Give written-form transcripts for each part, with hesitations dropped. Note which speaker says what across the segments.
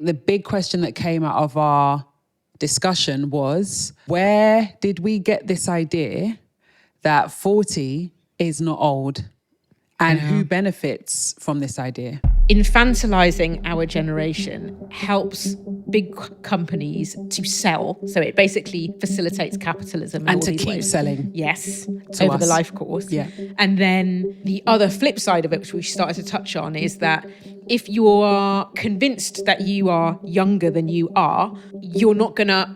Speaker 1: the big question that came out of our discussion was, where did we get this idea that 40 is not old? And who benefits from this idea?
Speaker 2: Infantilizing our generation helps big companies to sell. So it basically facilitates capitalism.
Speaker 1: And to keep selling.
Speaker 2: Yes, over the life course.
Speaker 1: Yeah.
Speaker 2: And then the other flip side of it, which we started to touch on, is that if you are convinced that you are younger than you are, you're not going to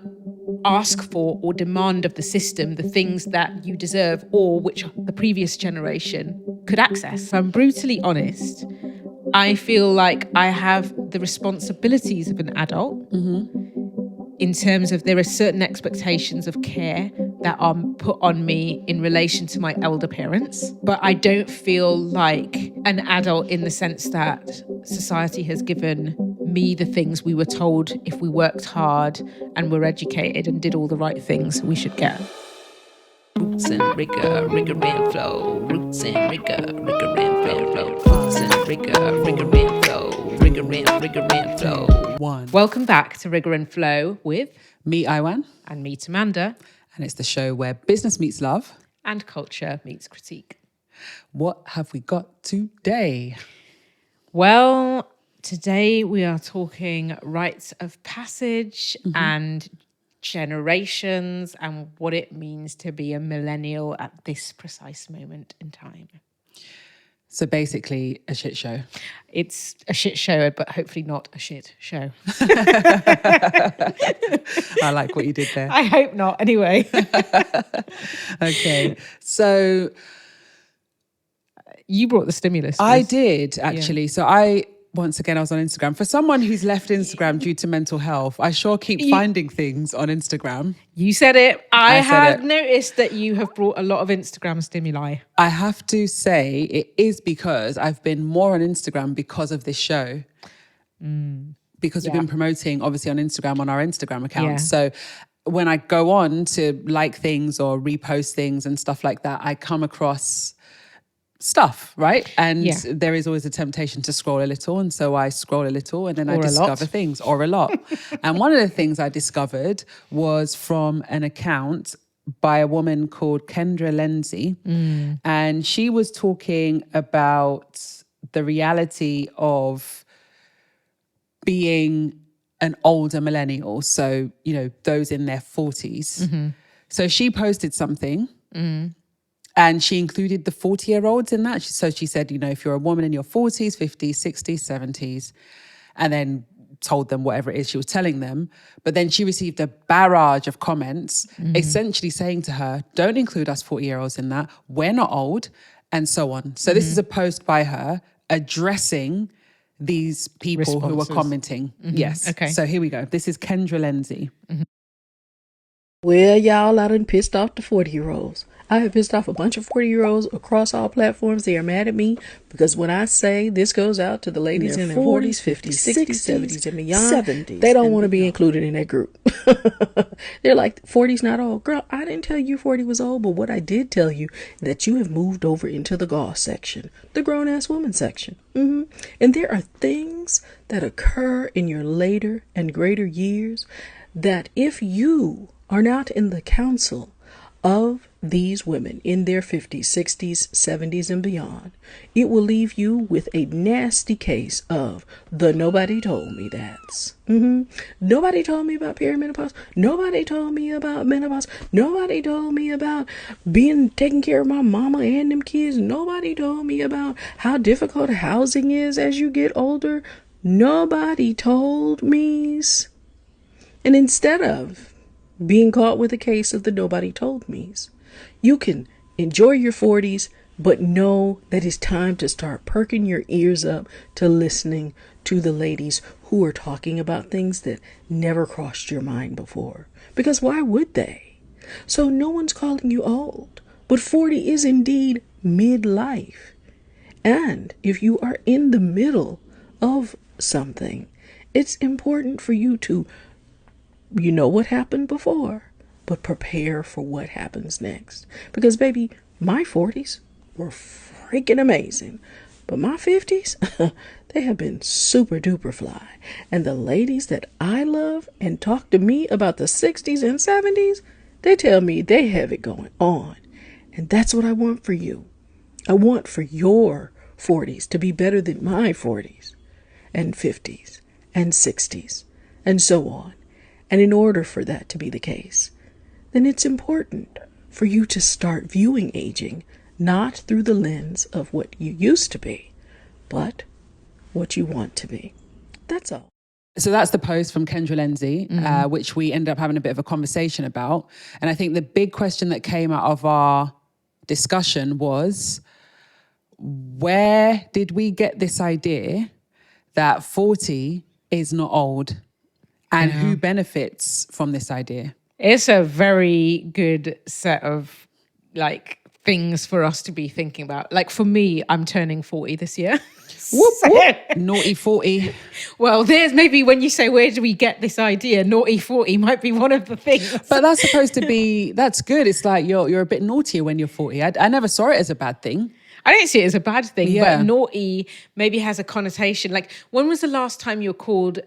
Speaker 2: ask for or demand of the system the things that you deserve or which the previous generation could access. If I'm brutally honest, I feel like I have the responsibilities of an adult in terms of there are certain expectations of care that are put on me in relation to my elder parents. But I don't feel like an adult in the sense that society has given me the things we were told if we worked hard and were educated and did all the right things we should get. Roots and rigor, rigor and flow. Roots and rigor, rigor and flow. Roots and rigor, rigor and flow. Rigor and flow. Welcome back to Rigor and Flow with
Speaker 1: me, Aiwan,
Speaker 2: and me, Tamanda.
Speaker 1: And it's the show where business meets love
Speaker 2: and culture meets critique.
Speaker 1: What have we got today?
Speaker 2: Well, today we are talking rites of passage and generations and what it means to be a millennial at this precise moment in time.
Speaker 1: So basically a shit show.
Speaker 2: It's a shit show, but hopefully not a shit show.
Speaker 1: I like what you did there.
Speaker 2: I hope not, anyway.
Speaker 1: Okay, so
Speaker 2: you brought the stimulus.
Speaker 1: I did, actually. Yeah. So I was on Instagram. For someone who's left Instagram due to mental health, I sure keep finding things on Instagram.
Speaker 2: You said it. I have noticed that you have brought a lot of Instagram stimuli.
Speaker 1: I have to say it is because I've been more on Instagram because of this show. Because we've been promoting, obviously, on Instagram, on our Instagram account. Yeah. So when I go on to like things or repost things and stuff like that, I come across stuff, right? And there is always a temptation to scroll a little. And so I scroll a little and then I discover things, or a lot. And one of the things I discovered was from an account by a woman called Kendra Lindsay. And she was talking about the reality of being an older millennial. So, you know, those in their 40s. So she posted something. And she included the 40-year-olds in that. So she said, you know, if you're a woman in your 40s, 50s, 60s, 70s, and then told them whatever it is she was telling them. But then she received a barrage of comments essentially saying to her, don't include us 40-year-olds in that. We're not old, and so on. So this is a post by her addressing these people who were commenting. Yes. Okay. So here we go. This is Kendra Lindsay.
Speaker 3: Well, y'all, I done pissed off the 40-year-olds. I have pissed off a bunch of 40-year-olds across all platforms. They are mad at me because when I say this goes out to the ladies in their 40s, 50s, 60s, 70s, and beyond, 70s, they don't want to be included in that group. They're like, 40's not old. Girl, I didn't tell you 40 was old, but what I did tell you that you have moved over into the goth section, the grown-ass woman section. And there are things that occur in your later and greater years that if you are not in the council of these women in their 50s, 60s, 70s, and beyond, it will leave you with a nasty case of the nobody told me that's. Nobody told me about perimenopause. Nobody told me about menopause. Nobody told me about taking care of my mama and them kids. Nobody told me about how difficult housing is as you get older. Nobody told me. And instead of being caught with a case of the nobody told me's, you can enjoy your 40s, but know that it's time to start perking your ears up to listening to the ladies who are talking about things that never crossed your mind before. Because why would they? So no one's calling you old, but 40 is indeed midlife. And if you are in the middle of something, it's important for you to know what happened before, but prepare for what happens next. Because, baby, my 40s were freaking amazing. But my 50s, they have been super duper fly. And the ladies that I love and talk to me about the 60s and 70s, they tell me they have it going on. And that's what I want for you. I want for your 40s to be better than my 40s and 50s and 60s and so on. And in order for that to be the case, then it's important for you to start viewing aging not through the lens of what you used to be, but what you want to be. That's all.
Speaker 1: So that's the post from Kendra Lindsay, which we ended up having a bit of a conversation about. And I think the big question that came out of our discussion was, where did we get this idea that 40 is not old? And who benefits from this idea?
Speaker 2: It's a very good set of things for us to be thinking about. Like for me, I'm turning 40 this year.
Speaker 1: Whoop, whoop. Naughty 40.
Speaker 2: Well, there's maybe when you say, where do we get this idea? Naughty 40 might be one of the things.
Speaker 1: But that's supposed to be, that's good. It's like you're a bit naughtier when you're 40. I never saw it as a bad thing.
Speaker 2: I don't see it as a bad thing, but naughty maybe has a connotation. Like, when was the last time you were called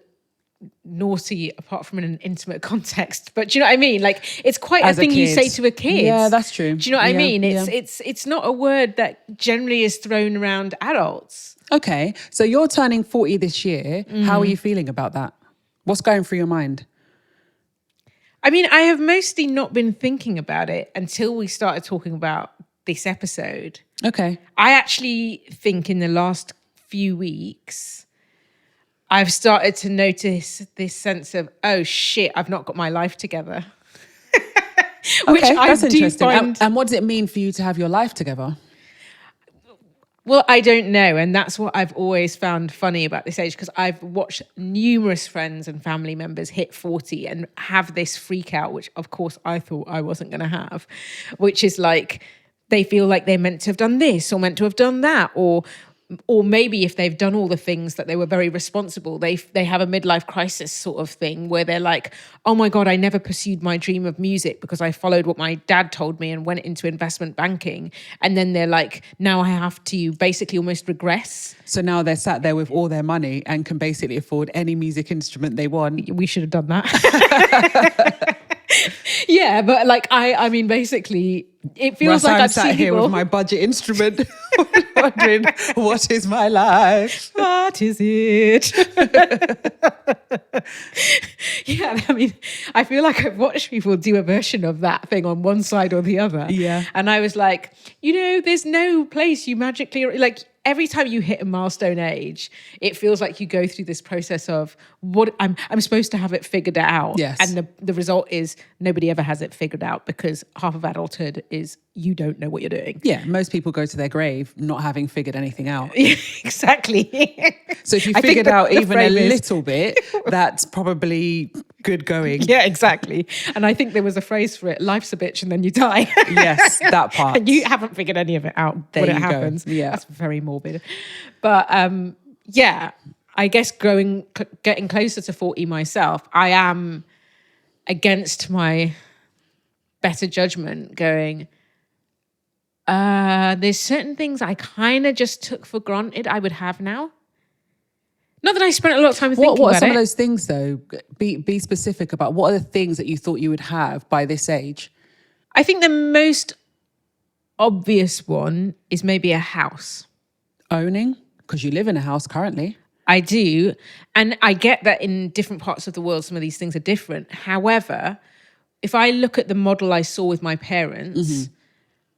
Speaker 2: naughty apart from in an intimate context? But do you know what I mean? Like, it's quite a thing you say to a kid.
Speaker 1: Yeah, that's true.
Speaker 2: Do you know what I mean? It's not a word that generally is thrown around adults.
Speaker 1: Okay, so you're turning 40 this year. How are you feeling about that? What's going through your mind?
Speaker 2: I mean, I have mostly not been thinking about it until we started talking about this episode.
Speaker 1: Okay.
Speaker 2: I actually think in the last few weeks, I've started to notice this sense of, oh shit, I've not got my life together. Which
Speaker 1: okay, that's
Speaker 2: I do
Speaker 1: interesting.
Speaker 2: find...
Speaker 1: And what does it mean for you to have your life together?
Speaker 2: Well, I don't know. And that's what I've always found funny about this age, because I've watched numerous friends and family members hit 40 and have this freak out, which of course I thought I wasn't going to have, which is like, they feel like they're meant to have done this or meant to have done that, or maybe if they've done all the things that they were very responsible, they have a midlife crisis sort of thing where they're like, oh my God, I never pursued my dream of music because I followed what my dad told me and went into investment banking. And then they're like, now I have to basically almost regress.
Speaker 1: So now they're sat there with all their money and can basically afford any music instrument they want.
Speaker 2: We should have done that. Yeah, but like, I mean, basically, it feels like
Speaker 1: I'm sat here with my budget instrument, wondering, what is my life?
Speaker 2: What is it? Yeah, I mean, I feel like I've watched people do a version of that thing on one side or the other.
Speaker 1: Yeah.
Speaker 2: And I was like, you know, there's no place you magically, like, every time you hit a milestone age, it feels like you go through this process of what I'm supposed to have it figured out.
Speaker 1: Yes.
Speaker 2: And the result is nobody ever has it figured out, because half of adulthood is you don't know what you're doing.
Speaker 1: Yeah, most people go to their grave not having figured anything out.
Speaker 2: Exactly.
Speaker 1: So if you figured out even a little bit, that's probably good going.
Speaker 2: Yeah, exactly. And I think there was a phrase for it, life's a bitch and then you die.
Speaker 1: Yes, that part.
Speaker 2: And you haven't figured any of it out
Speaker 1: There
Speaker 2: when it
Speaker 1: you go.
Speaker 2: happens.
Speaker 1: Yeah.
Speaker 2: That's very morbid. But yeah, I guess getting closer to 40 myself, I am against my better judgment going, there's certain things I kind of just took for granted I would have now. Not that I spent a lot of time thinking about it.
Speaker 1: What are some of those things, though? Be specific about what are the things that you thought you would have by this age?
Speaker 2: I think the most obvious one is maybe a house.
Speaker 1: Owning? Because you live in a house currently.
Speaker 2: I do. And I get that in different parts of the world, some of these things are different. However, if I look at the model I saw with my parents,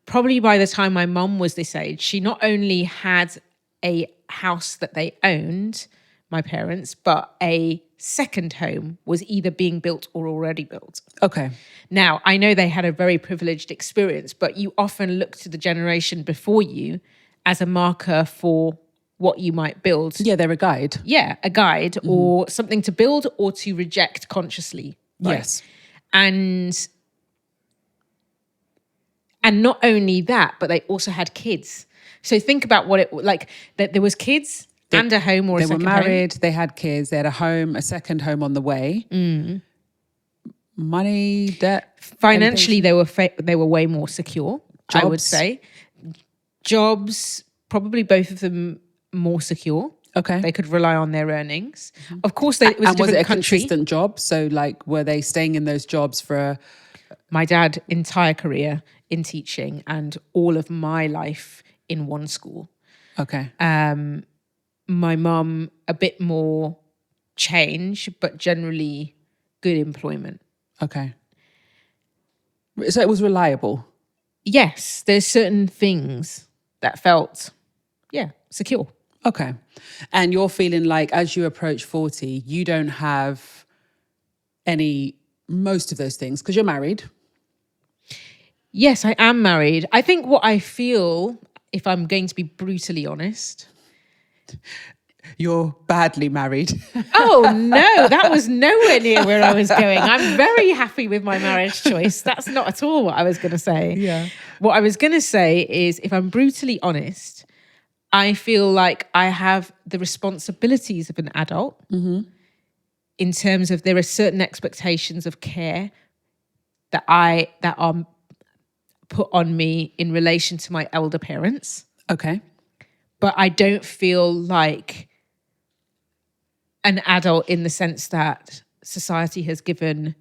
Speaker 2: probably by the time my mum was this age, she not only had a house that they owned, my parents, but a second home was either being built or already built.
Speaker 1: Okay.
Speaker 2: Now, I know they had a very privileged experience, but you often look to the generation before you as a marker for what you might build.
Speaker 1: Yeah, they're a guide.
Speaker 2: Yeah, a guide or something to build or to reject consciously. Right?
Speaker 1: Yes.
Speaker 2: And not only that, but they also had kids. So think about what it like, that there was kids and a home or a second home.
Speaker 1: They were married, they had kids, they had a home, a second home on the way. Money, debt.
Speaker 2: Financially, they were way more secure,
Speaker 1: Jobs.
Speaker 2: I would say. Jobs, probably both of them more secure.
Speaker 1: Okay.
Speaker 2: They could rely on their earnings. Of course, it was a different country.
Speaker 1: Consistent job? So like, were they staying in those jobs for
Speaker 2: My dad, entire career in teaching and all of my life in one school.
Speaker 1: Okay.
Speaker 2: My mum, a bit more change, but generally good employment.
Speaker 1: Okay. So it was reliable?
Speaker 2: Yes, there's certain things that felt, secure.
Speaker 1: Okay. And you're feeling like as you approach 40, you don't have most of those things because you're married.
Speaker 2: Yes, I am married. I think what I feel, if I'm going to be brutally honest...
Speaker 1: You're badly married.
Speaker 2: Oh, no, that was nowhere near where I was going. I'm very happy with my marriage choice. That's not at all what I was going to say.
Speaker 1: Yeah.
Speaker 2: What I was going to say is, if I'm brutally honest, I feel like I have the responsibilities of an adult in terms of there are certain expectations of care that are put on me in relation to my elder parents.
Speaker 1: Okay.
Speaker 2: But I don't feel like an adult in the sense that society has given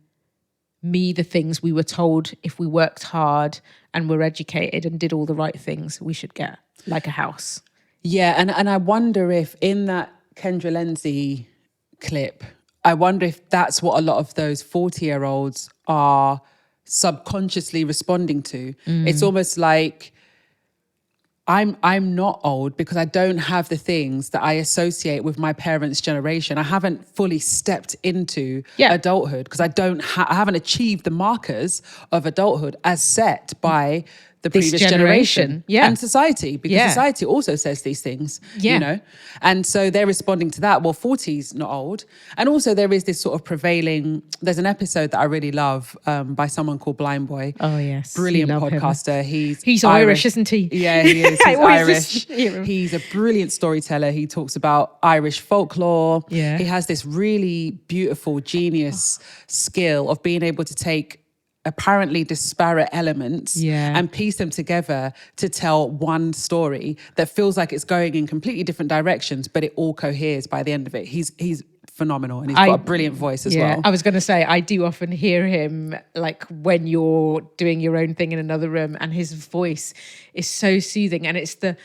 Speaker 2: me the things we were told if we worked hard and were educated and did all the right things we should get, like a house.
Speaker 1: Yeah, and I wonder if in that Kendra Lindsay clip, I wonder if that's what a lot of those 40-year-olds are subconsciously responding to. It's almost like I'm not old because I don't have the things that I associate with my parents' generation. I haven't fully stepped into adulthood because I haven't achieved the markers of adulthood as set by the previous generation and society, because society also says these things, you know? And so they're responding to that. Well, 40's not old. And also there is this sort of prevailing, there's an episode that I really love by someone called Blindboy.
Speaker 2: Oh, yes.
Speaker 1: Brilliant podcaster.
Speaker 2: He's Irish, isn't he?
Speaker 1: Yeah, he is. He's Irish. He's a brilliant storyteller. He talks about Irish folklore.
Speaker 2: Yeah.
Speaker 1: He has this really beautiful, genius skill of being able to take apparently disparate elements and piece them together to tell one story that feels like it's going in completely different directions, but it all coheres by the end of it. He's phenomenal, and he's got a brilliant voice as well.
Speaker 2: I was going to say, I do often hear him like when you're doing your own thing in another room, and his voice is so soothing, and it's the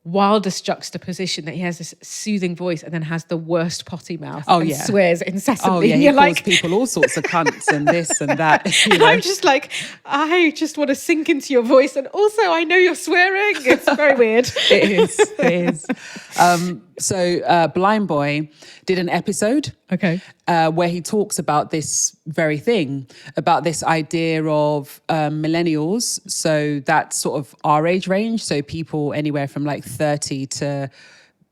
Speaker 2: wildest juxtaposition that he has this soothing voice and then has the worst potty mouth and swears incessantly.
Speaker 1: Oh yeah, he calls people all sorts of cunts and this and that.
Speaker 2: And I'm just like, I just want to sink into your voice, and also I know you're swearing. It's very weird.
Speaker 1: It is. So Blindboy did an episode where he talks about this very thing, about this idea of millennials. So that's sort of our age range. So people anywhere from like 30 to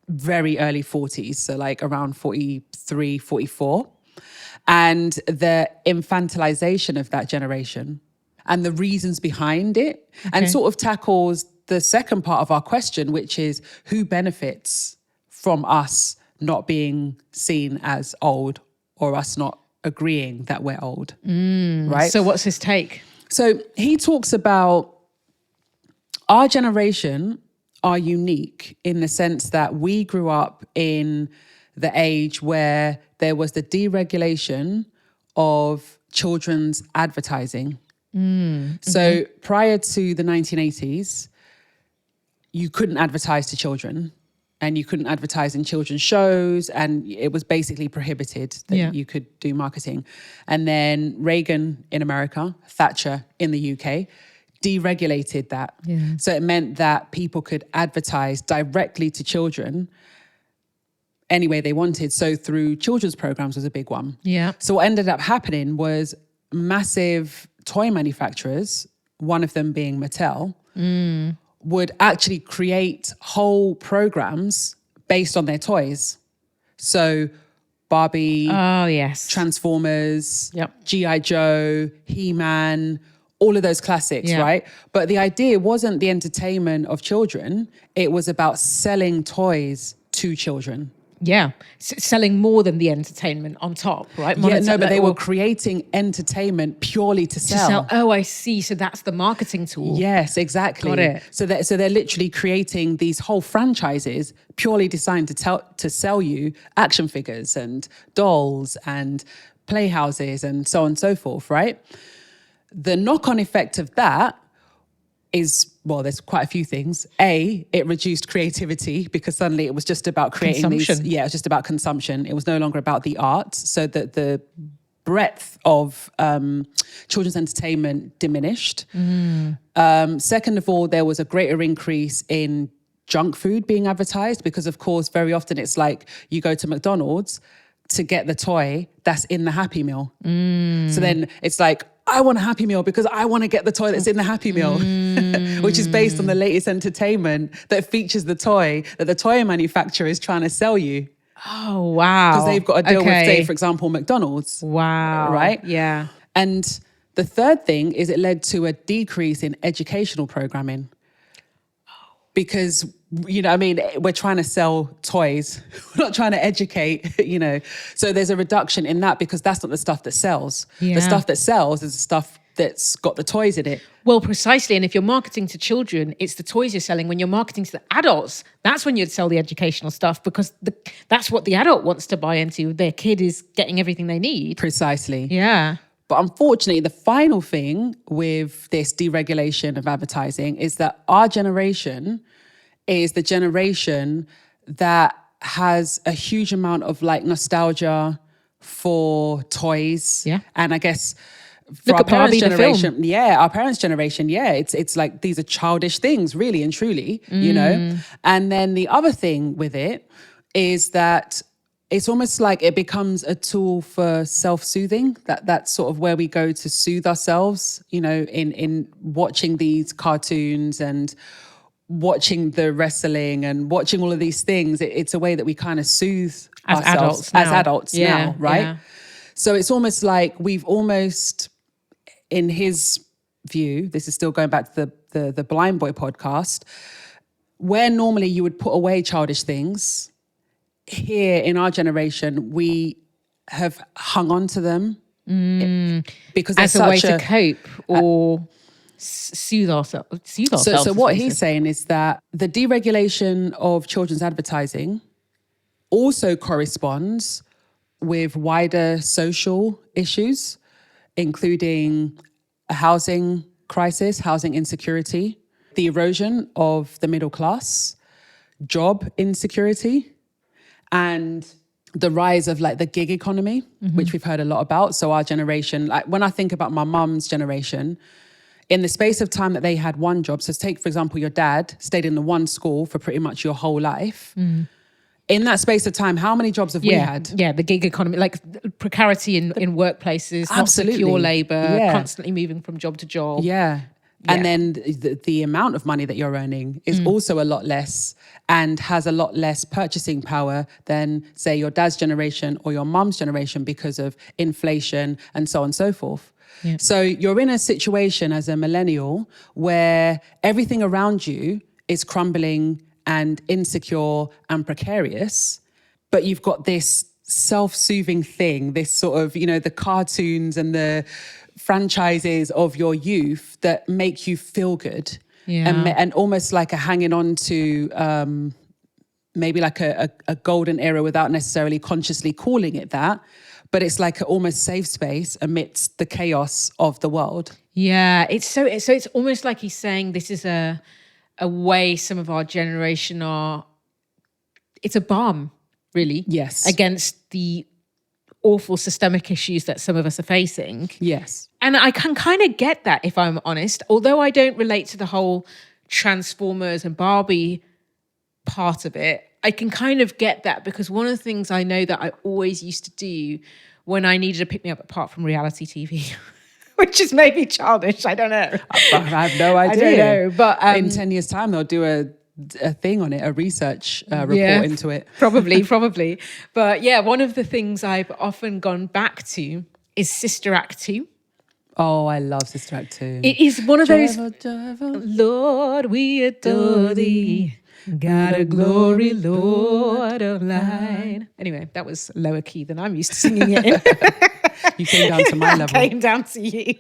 Speaker 1: very early 40s. So like around 43, 44. And the infantilization of that generation and the reasons behind it, and sort of tackles the second part of our question, which is who benefits from us not being seen as old or us not agreeing that we're old, right?
Speaker 2: So what's his take?
Speaker 1: So he talks about our generation are unique in the sense that we grew up in the age where there was the deregulation of children's advertising. So prior to the 1980s, you couldn't advertise to children. And you couldn't advertise in children's shows, and it was basically prohibited that you could do marketing. And then Reagan in America, Thatcher in the UK, deregulated that. So it meant that people could advertise directly to children any way they wanted. So through children's programs was a big one. So what ended up happening was massive toy manufacturers, one of them being Mattel, would actually create whole programs based on their toys. So Barbie, Transformers, G.I. Joe, He-Man, all of those classics, right? But the idea wasn't the entertainment of children. It was about selling toys to children.
Speaker 2: Yeah, selling more than the entertainment on top, right?
Speaker 1: But they were creating entertainment purely to sell.
Speaker 2: Oh, I see. So that's the marketing tool.
Speaker 1: Yes, exactly.
Speaker 2: Got it.
Speaker 1: So they're literally creating these whole franchises purely designed to sell you action figures and dolls and playhouses and so on and so forth, right? The knock-on effect of that is, well, there's quite a few things. It reduced creativity because suddenly it was just about creating
Speaker 2: consumption.
Speaker 1: it was just about consumption. It was no longer about the arts. So that the breadth of children's entertainment diminished. Second of all, there was a greater increase in junk food being advertised because, of course, very often it's like you go to McDonald's to get the toy that's in the Happy Meal. So then it's like, I want a Happy Meal because I want to get the toy that's in the Happy Meal, which is based on the latest entertainment that features the toy that the toy manufacturer is trying to sell you.
Speaker 2: Oh, wow.
Speaker 1: Because they've got a deal with, say, for example, McDonald's.
Speaker 2: Wow.
Speaker 1: Right?
Speaker 2: Yeah.
Speaker 1: And the third thing is it led to a decrease in educational programming. Because, we're trying to sell toys. We're not trying to educate, So there's a reduction in that because that's not the stuff that sells.
Speaker 2: Yeah.
Speaker 1: The stuff that sells is the stuff that's got the toys in it.
Speaker 2: Well, precisely. And if you're marketing to children, it's the toys you're selling. When you're marketing to the adults, that's when you'd sell the educational stuff because that's what the adult wants to buy into. Their kid is getting everything they need.
Speaker 1: Precisely.
Speaker 2: Yeah.
Speaker 1: But unfortunately, the final thing with this deregulation of advertising is that our generation is the generation that has a huge amount of nostalgia for toys.
Speaker 2: Yeah.
Speaker 1: And I guess for
Speaker 2: Look
Speaker 1: our
Speaker 2: at Barbie,
Speaker 1: parents'
Speaker 2: the
Speaker 1: generation,
Speaker 2: film.
Speaker 1: our parents' generation, it's like these are childish things, really and truly, And then the other thing with it is that it's almost like it becomes a tool for self-soothing. That's sort of where we go to soothe ourselves, in watching these cartoons and watching the wrestling and watching all of these things. It's a way that we kind of soothe ourselves as adults now, right?
Speaker 2: Yeah.
Speaker 1: So it's almost like we've almost, in his view, this is still going back to the Blindboy podcast, where normally you would put away childish things, here in our generation, we have hung on to them because
Speaker 2: as a way to cope or soothe ourselves.
Speaker 1: So what he's saying is that the deregulation of children's advertising also corresponds with wider social issues, including a housing crisis, housing insecurity, the erosion of the middle class, job insecurity, and the rise of the gig economy, which we've heard a lot about. So our generation, when I think about my mum's generation, in the space of time that they had one job, so take, for example, your dad stayed in the one school for pretty much your whole life. In that space of time, how many jobs have we had?
Speaker 2: Yeah, the gig economy, precarity in workplaces, not
Speaker 1: Absolutely.
Speaker 2: secure labour,
Speaker 1: Yeah.
Speaker 2: constantly moving from job to job.
Speaker 1: Yeah. And then the amount of money that you're earning is also a lot less and has a lot less purchasing power than, say, your dad's generation or your mum's generation because of inflation and so on and so forth.
Speaker 2: Yeah.
Speaker 1: So you're in a situation as a millennial where everything around you is crumbling and insecure and precarious, but you've got this self-soothing thing, this sort of, the cartoons and the franchises of your youth that make you feel good.
Speaker 2: Yeah.
Speaker 1: And almost like a hanging on to maybe like a golden era without necessarily consciously calling it that, but it's like an almost safe space amidst the chaos of the world.
Speaker 2: Yeah, it's almost like he's saying this is a way some of our generation it's a balm, really.
Speaker 1: Yes.
Speaker 2: Against the awful systemic issues that some of us are facing.
Speaker 1: Yes.
Speaker 2: And I can kind of get that, if I'm honest, although I don't relate to the whole Transformers and Barbie part of it. I can kind of get that because one of the things I know that I always used to do when I needed to pick me up, apart from reality TV, which is maybe childish, I don't know.
Speaker 1: I have no idea.
Speaker 2: I don't know, but
Speaker 1: in 10 years' time, they'll do a thing on it, a research report into it.
Speaker 2: Probably. But yeah, one of the things I've often gone back to is Sister Act 2.
Speaker 1: Oh, I love Sister Act 2.
Speaker 2: It is one of those,
Speaker 1: Driver.
Speaker 2: Lord, we adore thee. Got a glory, Lord of light. Anyway, that was lower key than I'm used to singing it in.
Speaker 1: You came down to my level.
Speaker 2: Came down to you.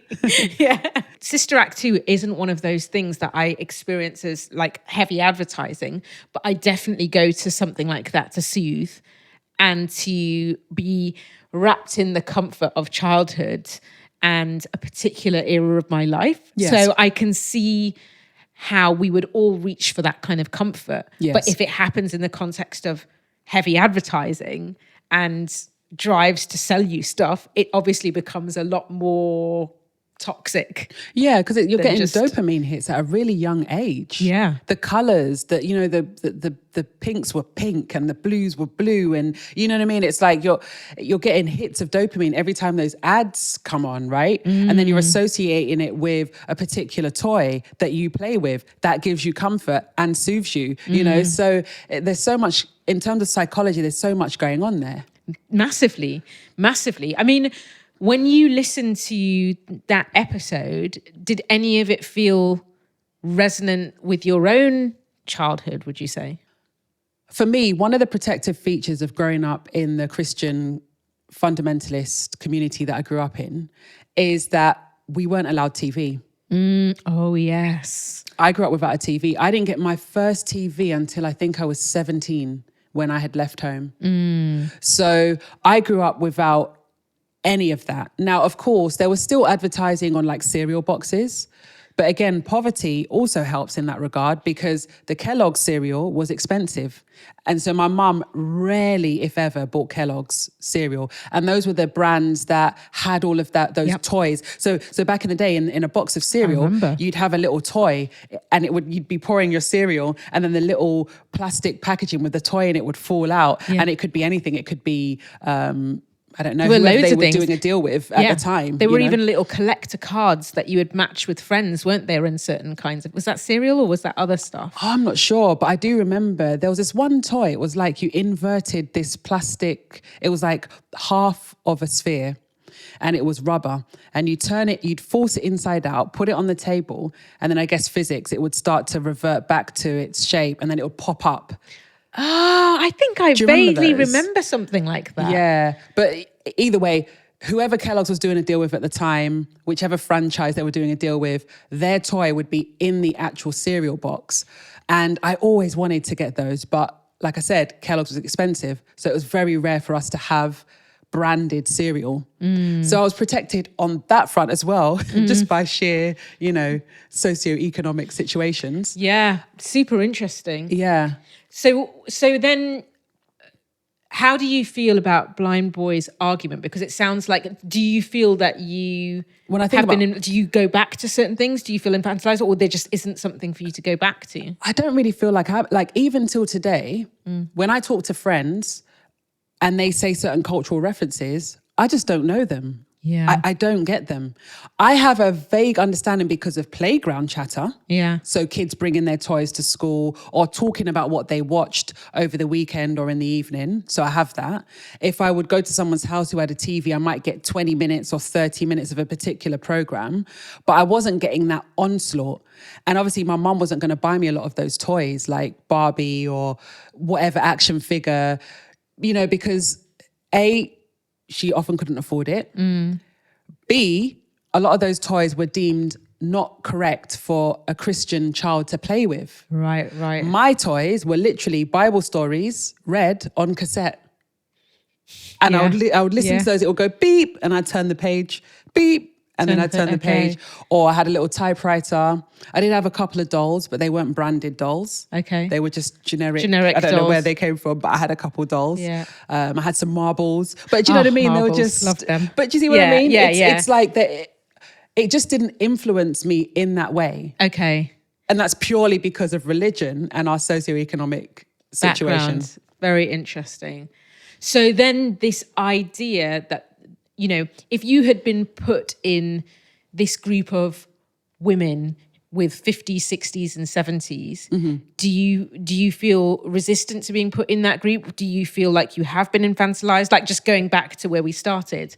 Speaker 2: Yeah. Sister Act 2 isn't one of those things that I experience as like heavy advertising, but I definitely go to something like that to soothe and to be wrapped in the comfort of childhood and a particular era of my life.
Speaker 1: Yes.
Speaker 2: So I can see how we would all reach for that kind of comfort.
Speaker 1: Yes.
Speaker 2: But if it happens in the context of heavy advertising and drives to sell you stuff, it obviously becomes a lot more toxic.
Speaker 1: Yeah, because you're getting
Speaker 2: just
Speaker 1: dopamine hits at a really young age.
Speaker 2: Yeah.
Speaker 1: The colours that, you know, the pinks were pink and the blues were blue, and you know what I mean? It's like you're getting hits of dopamine every time those ads come on, right? And then you're associating it with a particular toy that you play with that gives you comfort and soothes you, you know? So there's so much, in terms of psychology, there's so much going on there.
Speaker 2: Massively. I mean, when you listen to that episode, did any of it feel resonant with your own childhood, would you say?
Speaker 1: For me, one of the protective features of growing up in the Christian fundamentalist community that I grew up in is that we weren't allowed TV.
Speaker 2: Oh, yes.
Speaker 1: I grew up without a TV. I didn't get my first TV until I think I was 17 when I had left home. So I grew up without any of that. Now, of course, there was still advertising on like cereal boxes. But again, poverty also helps in that regard because the Kellogg's cereal was expensive. And so my mum rarely, if ever, bought Kellogg's cereal. And those were the brands that had all of those toys. So back in the day, in a box of cereal, you'd have a little toy and you'd be pouring your cereal, and then the little plastic packaging with the toy in it would fall out. Yeah. And it could be anything. It could be I don't know, whoever they were doing a deal with at the time.
Speaker 2: There were even little collector cards that you would match with friends, weren't there, in certain kinds of... Was that cereal or was that other stuff?
Speaker 1: Oh, I'm not sure, but I do remember there was this one toy. It was like you inverted this plastic... It was like half of a sphere and it was rubber. And you turn it, you'd force it inside out, put it on the table, and then I guess physics, it would start to revert back to its shape and then it would pop up.
Speaker 2: Oh, I think I vaguely remember something like that.
Speaker 1: Yeah, but either way, whoever Kellogg's was doing a deal with at the time, whichever franchise they were doing a deal with, their toy would be in the actual cereal box. And I always wanted to get those, but like I said, Kellogg's was expensive, so it was very rare for us to have branded cereal. So I was protected on that front as well, just by sheer, you know, socioeconomic situations.
Speaker 2: Yeah, super interesting.
Speaker 1: Yeah.
Speaker 2: So then, how do you feel about Blindboy's argument? Because it sounds like, do you feel that you do you go back to certain things? Do you feel infantilized, or there just isn't something for you to go back to?
Speaker 1: I don't really feel like even till today, when I talk to friends and they say certain cultural references, I just don't know them.
Speaker 2: Yeah.
Speaker 1: I don't get them. I have a vague understanding because of playground chatter.
Speaker 2: Yeah.
Speaker 1: So kids bringing their toys to school or talking about what they watched over the weekend or in the evening. So I have that. If I would go to someone's house who had a TV, I might get 20 minutes or 30 minutes of a particular program, but I wasn't getting that onslaught. And obviously my mum wasn't going to buy me a lot of those toys like Barbie or whatever action figure, you know, because A, she often couldn't afford it. B, a lot of those toys were deemed not correct for a Christian child to play with.
Speaker 2: Right.
Speaker 1: My toys were literally Bible stories read on cassette. And I would listen to those, it would go beep, and I'd turn the page, beep, and then I'd turn the page. Or I had a little typewriter. I did have a couple of dolls, but they weren't branded dolls.
Speaker 2: Okay.
Speaker 1: They were just generic.
Speaker 2: I don't
Speaker 1: know where they came from, but I had a couple of dolls.
Speaker 2: Yeah.
Speaker 1: I had some marbles. But do you know what I mean?
Speaker 2: Marbles,
Speaker 1: They were just...
Speaker 2: love them.
Speaker 1: But do you see what I mean?
Speaker 2: Yeah,
Speaker 1: It's like that. It just didn't influence me in that way.
Speaker 2: Okay.
Speaker 1: And that's purely because of religion and our socioeconomic situation.
Speaker 2: Background. Very interesting. So then this idea that, you know, if you had been put in this group of women with 50s, 60s and 70s, do you feel resistant to being put in that group? Do you feel like you have been infantilized? Like, just going back to where we started,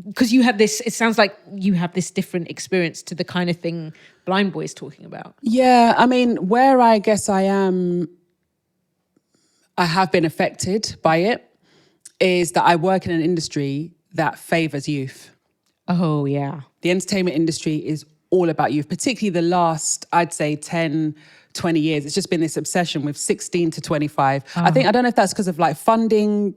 Speaker 2: because you had this, it sounds like you have this different experience to the kind of thing Blindboy is talking about.
Speaker 1: Yeah, I mean, where I guess I am I have been affected by it is that I work in an industry that favors youth.
Speaker 2: Oh, yeah.
Speaker 1: The entertainment industry is all about youth, particularly the last, I'd say 10, 20 years. It's just been this obsession with 16 to 25. I don't know if that's because of like funding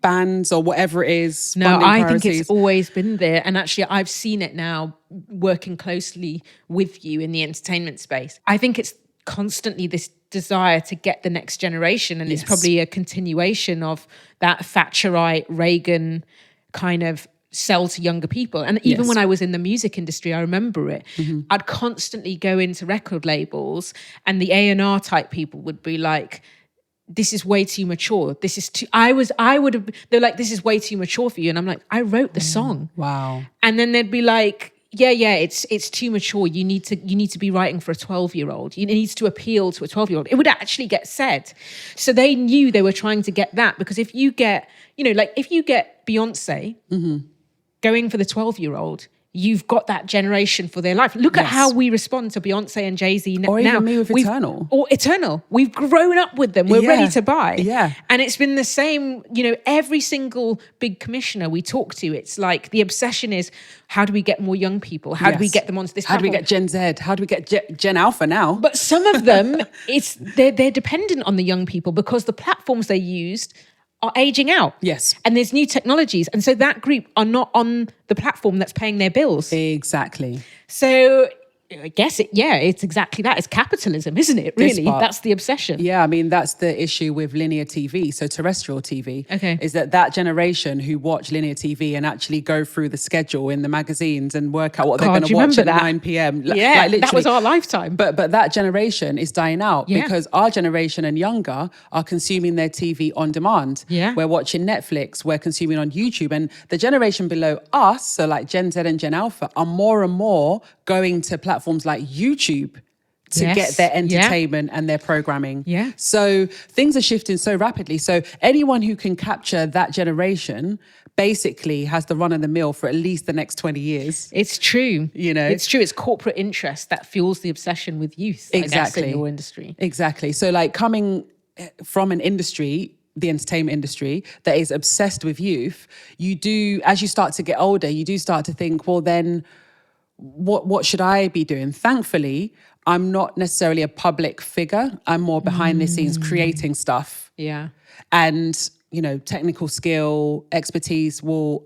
Speaker 1: bans or whatever it is.
Speaker 2: No, I think it's always been there. And actually, I've seen it now working closely with you in the entertainment space. I think it's constantly this desire to get the next generation. And it's probably a continuation of that Thatcherite, Reagan kind of sell to younger people. And even when I was in the music industry, I remember it. I'd constantly go into record labels and the A&R type people would be like, this is way too mature. This is too, they're like, this is way too mature for you. And I'm like, I wrote the song.
Speaker 1: Wow.
Speaker 2: And then they'd be like, yeah, it's too mature. You need to be writing for a 12-year-old. It needs to appeal to a 12-year-old. It would actually get said. So they knew they were trying to get that, because if you get, if you get Beyonce going for the 12-year-old, you've got that generation for their life. Look at how we respond to Beyonce and Jay-Z now.
Speaker 1: Or even me with Eternal.
Speaker 2: Or Eternal. We've grown up with them. We're ready to buy.
Speaker 1: Yeah.
Speaker 2: And it's been the same, every single big commissioner we talk to, it's like the obsession is, how do we get more young people? How do we get them onto this platform?
Speaker 1: How do we get Gen Z? How do we get Gen Alpha now?
Speaker 2: But some of them, they're dependent on the young people because the platforms they used are aging out.
Speaker 1: Yes.
Speaker 2: And there's new technologies. And so that group are not on the platform that's paying their bills.
Speaker 1: Exactly.
Speaker 2: So I guess it's exactly that. It's capitalism, isn't it? Really, that's the obsession.
Speaker 1: Yeah, I mean, that's the issue with linear TV, so terrestrial TV,
Speaker 2: is
Speaker 1: that generation who watch linear TV and actually go through the schedule in the magazines and work out what they're going to watch at 9 p.m.
Speaker 2: Yeah, like that was our lifetime.
Speaker 1: But that generation is dying out because our generation and younger are consuming their TV on demand.
Speaker 2: Yeah.
Speaker 1: We're watching Netflix, we're consuming on YouTube, and the generation below us, so like Gen Z and Gen Alpha, are more and more going to platforms like YouTube to get their entertainment and their programming.
Speaker 2: Yeah.
Speaker 1: So things are shifting so rapidly. So anyone who can capture that generation basically has the run of the mill for at least the next 20 years.
Speaker 2: It's true. It's true. It's corporate interest that fuels the obsession with youth.
Speaker 1: Exactly.
Speaker 2: I guess, in your industry.
Speaker 1: Exactly. So like coming from an industry, the entertainment industry, that is obsessed with youth, you do, as you start to get older, you do start to think, well then, what should I be doing? Thankfully, I'm not necessarily a public figure. I'm more behind the scenes creating stuff.
Speaker 2: Yeah.
Speaker 1: And, technical skill, expertise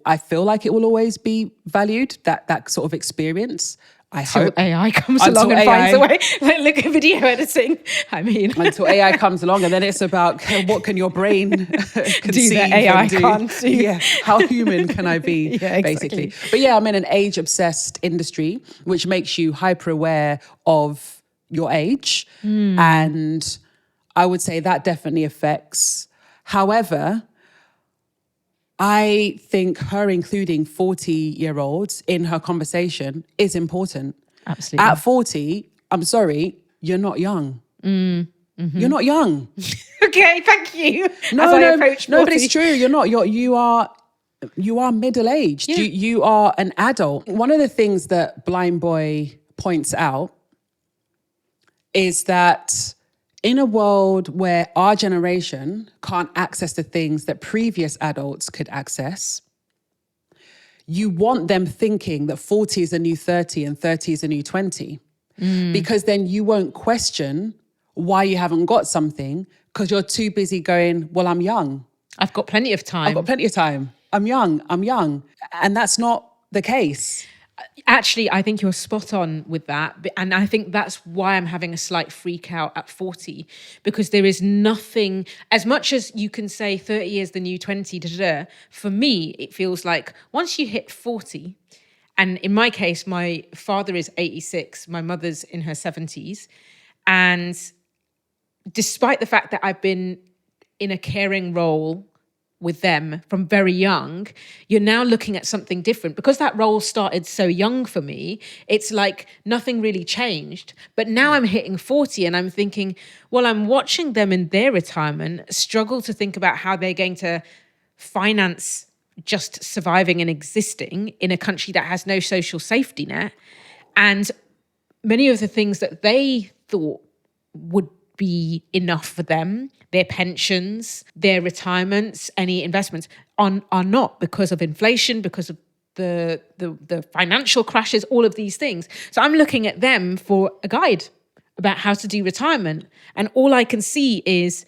Speaker 1: I feel like it will always be valued, that sort of experience. I hope.
Speaker 2: AI comes along and finds a way. Like, look at video editing. I mean.
Speaker 1: Until AI comes along, and then it's about what can your brain conceive
Speaker 2: that AI
Speaker 1: and do.
Speaker 2: can't do.
Speaker 1: Yeah, how human can I be,
Speaker 2: exactly.
Speaker 1: basically. But yeah, I'm in an age-obsessed industry, which makes you hyper-aware of your age. And I would say that definitely affects. However, I think her including 40-year-olds in her conversation is important.
Speaker 2: Absolutely.
Speaker 1: At 40, I'm sorry, you're not young. You're not young.
Speaker 2: Okay, thank you.
Speaker 1: No, but it's true. You're not. You are middle-aged.
Speaker 2: Yeah.
Speaker 1: You are an adult. One of the things that Blindboy points out is that in a world where our generation can't access the things that previous adults could access, you want them thinking that 40 is a new 30 and 30 is a new 20. Because then you won't question why you haven't got something, because you're too busy going, well, I'm young.
Speaker 2: I've got plenty of time.
Speaker 1: I'm young. And that's not the case.
Speaker 2: Actually, I think you're spot on with that. And I think that's why I'm having a slight freak out at 40, because there is nothing, as much as you can say 30 is the new 20, for me, it feels like once you hit 40, and in my case, my father is 86, my mother's in her 70s. And despite the fact that I've been in a caring role with them from very young, you're now looking at something different. Because that role started so young for me, it's like nothing really changed. But now I'm hitting 40 and I'm thinking, well, I'm watching them in their retirement struggle to think about how they're going to finance just surviving and existing in a country that has no social safety net. And many of the things that they thought would be enough for them. Their pensions, their retirements, any investments are not, because of inflation, because of the financial crashes, all of these things. So I'm looking at them for a guide about how to do retirement. And all I can see is,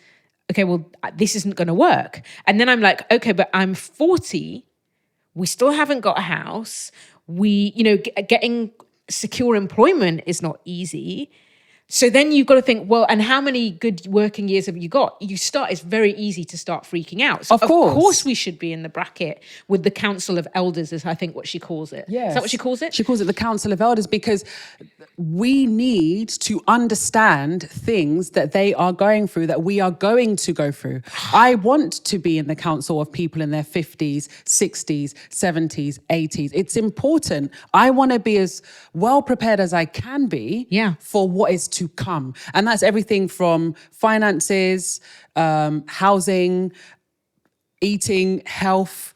Speaker 2: okay, well, this isn't going to work. And then I'm like, okay, but I'm 40. We still haven't got a house. Getting secure employment is not easy. So then you've got to think, well, and how many good working years have you got? It's very easy to start freaking out. So of course we should be in the bracket with the Council of Elders, is I think what she calls it. Yes. Is that what she calls it?
Speaker 1: She calls it the Council of Elders, because we need to understand things that they are going through, that we are going to go through. I want to be in the council of people in their 50s, 60s, 70s, 80s. It's important. I want to be as well prepared as I can be for what is to come. And that's everything from finances, housing, eating, health,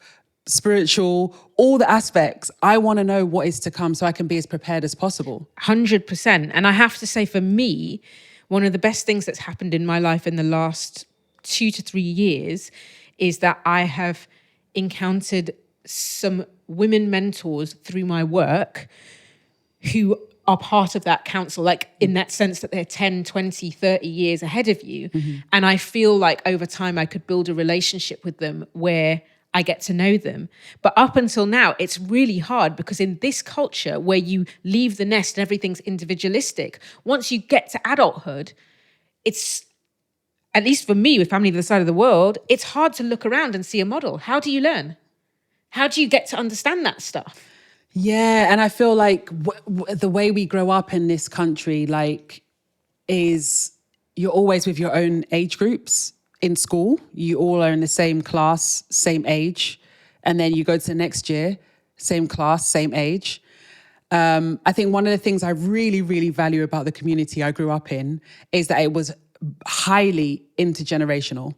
Speaker 1: spiritual, all the aspects. I want to know what is to come so I can be as prepared as possible.
Speaker 2: 100%. And I have to say, for me, one of the best things that's happened in my life in the last 2 to 3 years is that I have encountered some women mentors through my work who are part of that council, like in that sense that they're 10, 20, 30 years ahead of you. Mm-hmm. And I feel like over time I could build a relationship with them where I get to know them. But up until now, it's really hard, because in this culture where you leave the nest and everything's individualistic, once you get to adulthood, it's, at least for me with family on the other side of the world, it's hard to look around and see a model. How do you learn? How do you get to understand that stuff?
Speaker 1: Yeah, and I feel like the way we grow up in this country, is you're always with your own age groups. In school, you all are in the same class, same age. And then you go to the next year, same class, same age. I think one of the things I really, really value about the community I grew up in is that it was highly intergenerational.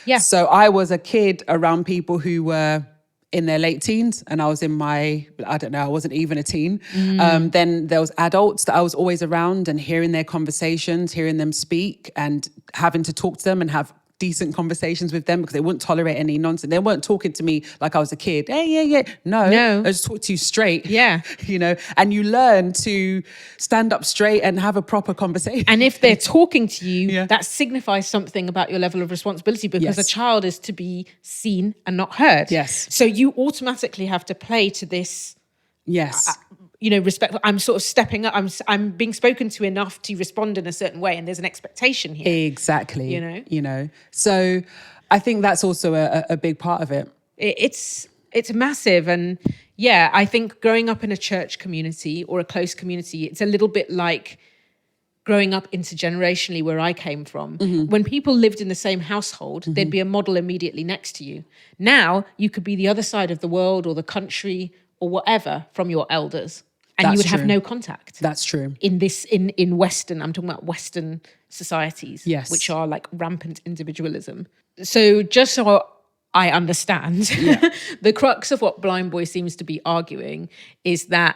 Speaker 1: Yeah. So I was a kid around people who were in their late teens, and I was in I wasn't even a teen. Then there was adults that I was always around and hearing their conversations, hearing them speak and having to talk to them and have decent conversations with them, because they wouldn't tolerate any nonsense. They weren't talking to me like I was a kid. Hey, yeah. No. I just talk to you straight.
Speaker 2: Yeah.
Speaker 1: And you learn to stand up straight and have a proper conversation.
Speaker 2: And if they're talking to you, that signifies something about your level of responsibility, because a child is to be seen and not heard.
Speaker 1: Yes.
Speaker 2: So you automatically have to play to this.
Speaker 1: Yes.
Speaker 2: Respect. I'm sort of stepping up. I'm being spoken to enough to respond in a certain way, and there's an expectation here.
Speaker 1: Exactly. So I think that's also a big part of it.
Speaker 2: It's massive, and I think growing up in a church community or a close community, it's a little bit like growing up intergenerationally where I came from. Mm-hmm. When people lived in the same household, there'd be a model immediately next to you. Now you could be the other side of the world or the country or whatever from your elders. And you would have no contact.
Speaker 1: That's true.
Speaker 2: In Western, I'm talking about Western societies, which are like rampant individualism. So just so I understand, the crux of what Blindboy seems to be arguing is that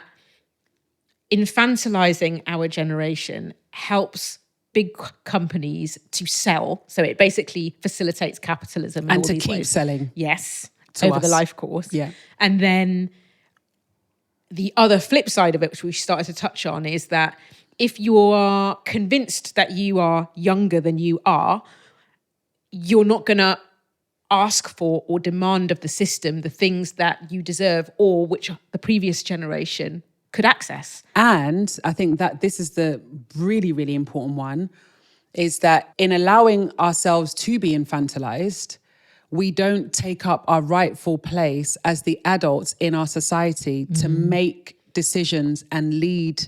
Speaker 2: infantilizing our generation helps big companies to sell. So it basically facilitates capitalism.
Speaker 1: And to keep selling.
Speaker 2: Yes, over the life course.
Speaker 1: Yeah.
Speaker 2: And then the other flip side of it, which we started to touch on, is that if you are convinced that you are younger than you are, you're not going to ask for or demand of the system the things that you deserve or which the previous generation could access.
Speaker 1: And I think that this is the really, really important one, is that in allowing ourselves to be infantilized, we don't take up our rightful place as the adults in our society to make decisions and lead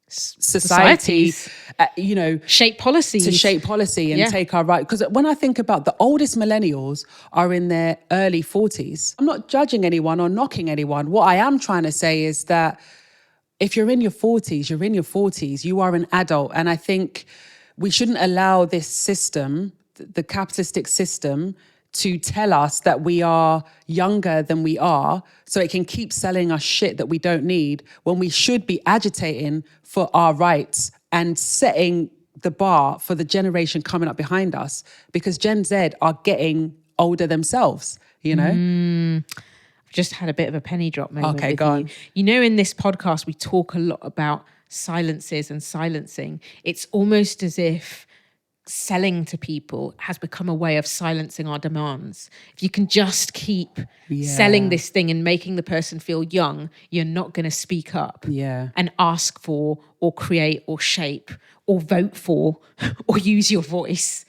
Speaker 1: society,
Speaker 2: shape policies.
Speaker 1: To shape policy and take our right. Because when I think about the oldest millennials are in their early 40s, I'm not judging anyone or knocking anyone. What I am trying to say is that if you're in your 40s, you're in your 40s, you are an adult. And I think we shouldn't allow this system, the capitalistic system, to tell us that we are younger than we are, so it can keep selling us shit that we don't need, when we should be agitating for our rights and setting the bar for the generation coming up behind us, because Gen Z are getting older themselves, you know?
Speaker 2: I've just had a bit of a penny drop moment
Speaker 1: Okay,
Speaker 2: with
Speaker 1: go
Speaker 2: you.
Speaker 1: on.
Speaker 2: You know, in this podcast, we talk a lot about silences and silencing. It's almost as if selling to people has become a way of silencing our demands. If you can just keep selling this thing and making the person feel young, you're not going to speak up and ask for or create or shape or vote for or use your voice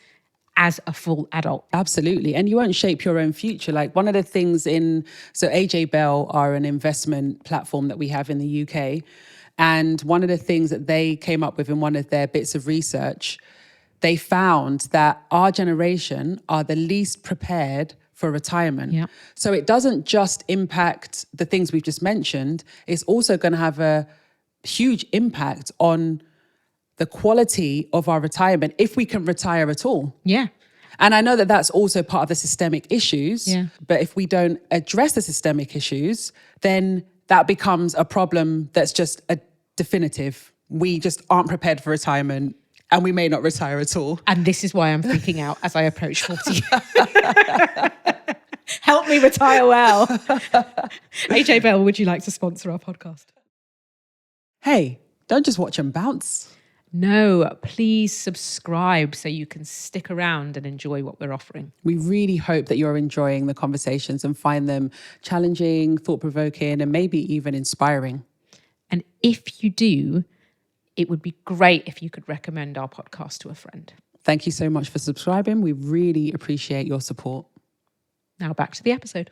Speaker 2: as a full adult.
Speaker 1: Absolutely. And you won't shape your own future. Like one of the things so AJ Bell are an investment platform that we have in the UK. And one of the things that they came up with in one of their bits of research, they found that our generation are the least prepared for retirement.
Speaker 2: Yeah.
Speaker 1: So it doesn't just impact the things we've just mentioned, it's also going to have a huge impact on the quality of our retirement, if we can retire at all.
Speaker 2: Yeah.
Speaker 1: And I know that that's also part of the systemic issues, but if we don't address the systemic issues, then that becomes a problem that's just a definitive. We just aren't prepared for retirement, and we may not retire at all.
Speaker 2: And this is why I'm freaking out as I approach 40. Help me retire well. AJ Bell, would you like to sponsor our podcast?
Speaker 1: Hey, don't just watch them bounce.
Speaker 2: No, please subscribe so you can stick around and enjoy what we're offering.
Speaker 1: We really hope that you're enjoying the conversations and find them challenging, thought-provoking, and maybe even inspiring.
Speaker 2: And if you do, it would be great if you could recommend our podcast to a friend.
Speaker 1: Thank you so much for subscribing. We really appreciate your support.
Speaker 2: Now back to the episode.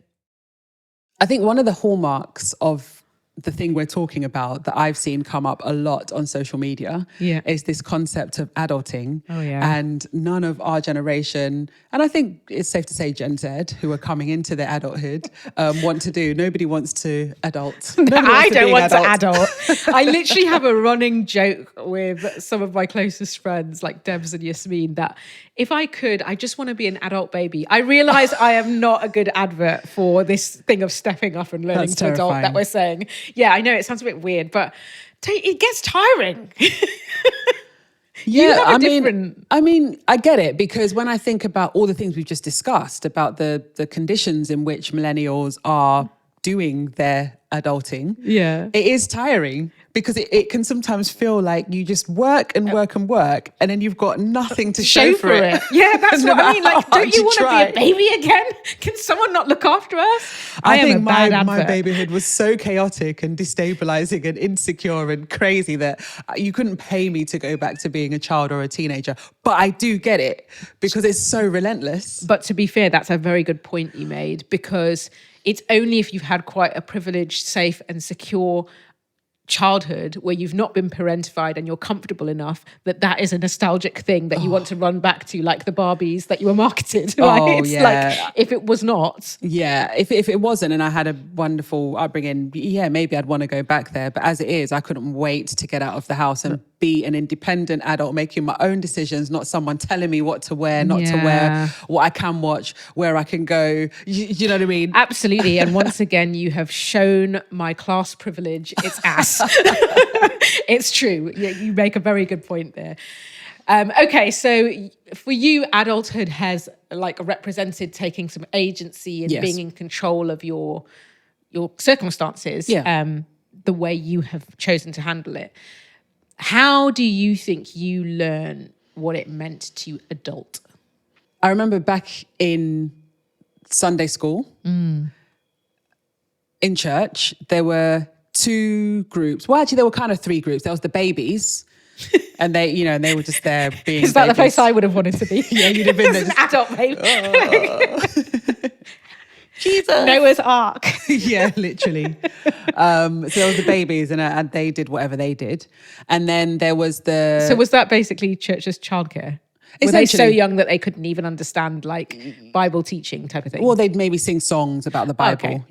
Speaker 1: I think one of the hallmarks of the thing we're talking about that I've seen come up a lot on social media is this concept of adulting.
Speaker 2: Oh, yeah.
Speaker 1: And none of our generation, and I think it's safe to say Gen Z, who are coming into their adulthood, want to do. Nobody wants to adult.
Speaker 2: I don't want to adult. I literally have a running joke with some of my closest friends, like Debs and Yasmin, that if I could, I just want to be an adult baby. I realise I am not a good advert for this thing of stepping up and learning to adult that we're saying. Yeah, I know it sounds a bit weird, but it gets tiring.
Speaker 1: Yeah, I mean, I get it, because when I think about all the things we've just discussed, about the conditions in which millennials are doing their adulting, it is tiring, because it can sometimes feel like you just work and work and work, and then you've got nothing to show for it.
Speaker 2: Yeah, that's what I mean. Like, don't you want to be a baby again? Can someone not look after us?
Speaker 1: I think my babyhood was so chaotic and destabilizing and insecure and crazy that you couldn't pay me to go back to being a child or a teenager. But I do get it, because it's so relentless.
Speaker 2: But to be fair, that's a very good point you made, because it's only if you've had quite a privileged, safe and secure childhood where you've not been parentified and you're comfortable enough that is a nostalgic thing that you want to run back to, like the Barbies that you were marketed, right? It's like, if it was not.
Speaker 1: Yeah, if it wasn't, and I had a wonderful upbringing, maybe I'd want to go back there. But as it is, I couldn't wait to get out of the house and be an independent adult, making my own decisions, not someone telling me what to wear, not to wear, what I can watch, where I can go. You know what I mean?
Speaker 2: Absolutely. And once again, you have shown my class privilege its ass. It's true. You make a very good point there. Okay, so for you, adulthood has like represented taking some agency and being in control of your circumstances, the way you have chosen to handle it. How do you think you learn what it meant to adult?
Speaker 1: I remember back in Sunday school, in church, there were two groups. Well, actually, there were kind of three groups. There was the babies, and they were just there being.
Speaker 2: Is that babies. The place I would have wanted to be?
Speaker 1: Yeah, you'd have been there.
Speaker 2: An adult baby.
Speaker 1: Oh. Jesus.
Speaker 2: Noah's Ark.
Speaker 1: Yeah, literally. So there was the babies, and they did whatever they did, and then there was the.
Speaker 2: So was that basically church's childcare? Were they so young that they couldn't even understand like Bible teaching type of thing?
Speaker 1: Well, they'd maybe sing songs about the Bible,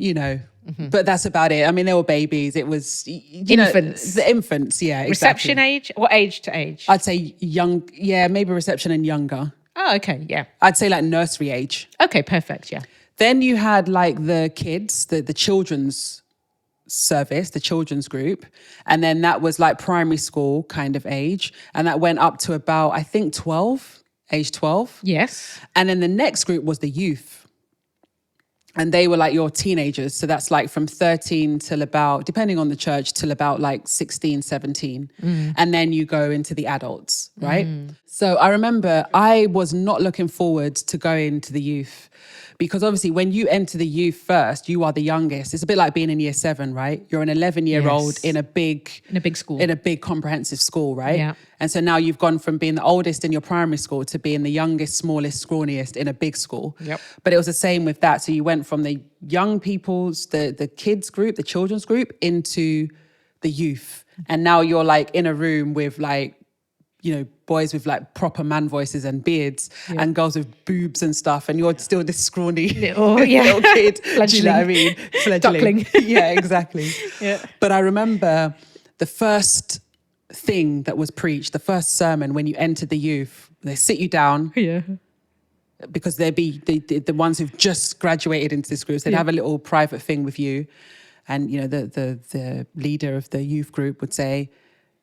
Speaker 1: but that's about it. I mean, they were babies. It was
Speaker 2: infants.
Speaker 1: The infants, yeah. Exactly.
Speaker 2: Reception age? What age to age?
Speaker 1: I'd say young, maybe reception and younger.
Speaker 2: Oh, okay, yeah.
Speaker 1: I'd say like nursery age.
Speaker 2: Okay, perfect, yeah.
Speaker 1: Then you had like the kids, the children's service, the children's group. And then that was like primary school kind of age. And that went up to about, I think, age 12.
Speaker 2: Yes.
Speaker 1: And then the next group was the youth. And they were like your teenagers. So that's like from 13 till about, depending on the church, till about like 16, 17. And then you go into the adults, right? So I remember I was not looking forward to going to the youth, because obviously when you enter the youth first, you are the youngest. It's a bit like being in year 7, right? You're an 11-year-old in a big
Speaker 2: school,
Speaker 1: in a big comprehensive school, right?
Speaker 2: Yeah.
Speaker 1: And so now you've gone from being the oldest in your primary school to being the youngest, smallest, scrawniest in a big school.
Speaker 2: Yep.
Speaker 1: But it was the same with that. So you went from the young people's, the kids group, the children's group, into the youth. And now you're like in a room with like, you know, boys with like proper man voices and beards and girls with boobs and stuff. And you're still this scrawny little kid. Do you know what I mean?
Speaker 2: Duckling.
Speaker 1: Yeah, exactly.
Speaker 2: Yeah.
Speaker 1: But I remember the first thing that was preached, the first sermon when you entered the youth, they sit you down.
Speaker 2: Yeah.
Speaker 1: Because they'd be the ones who've just graduated into this group. So they'd have a little private thing with you. And, you know, the leader of the youth group would say,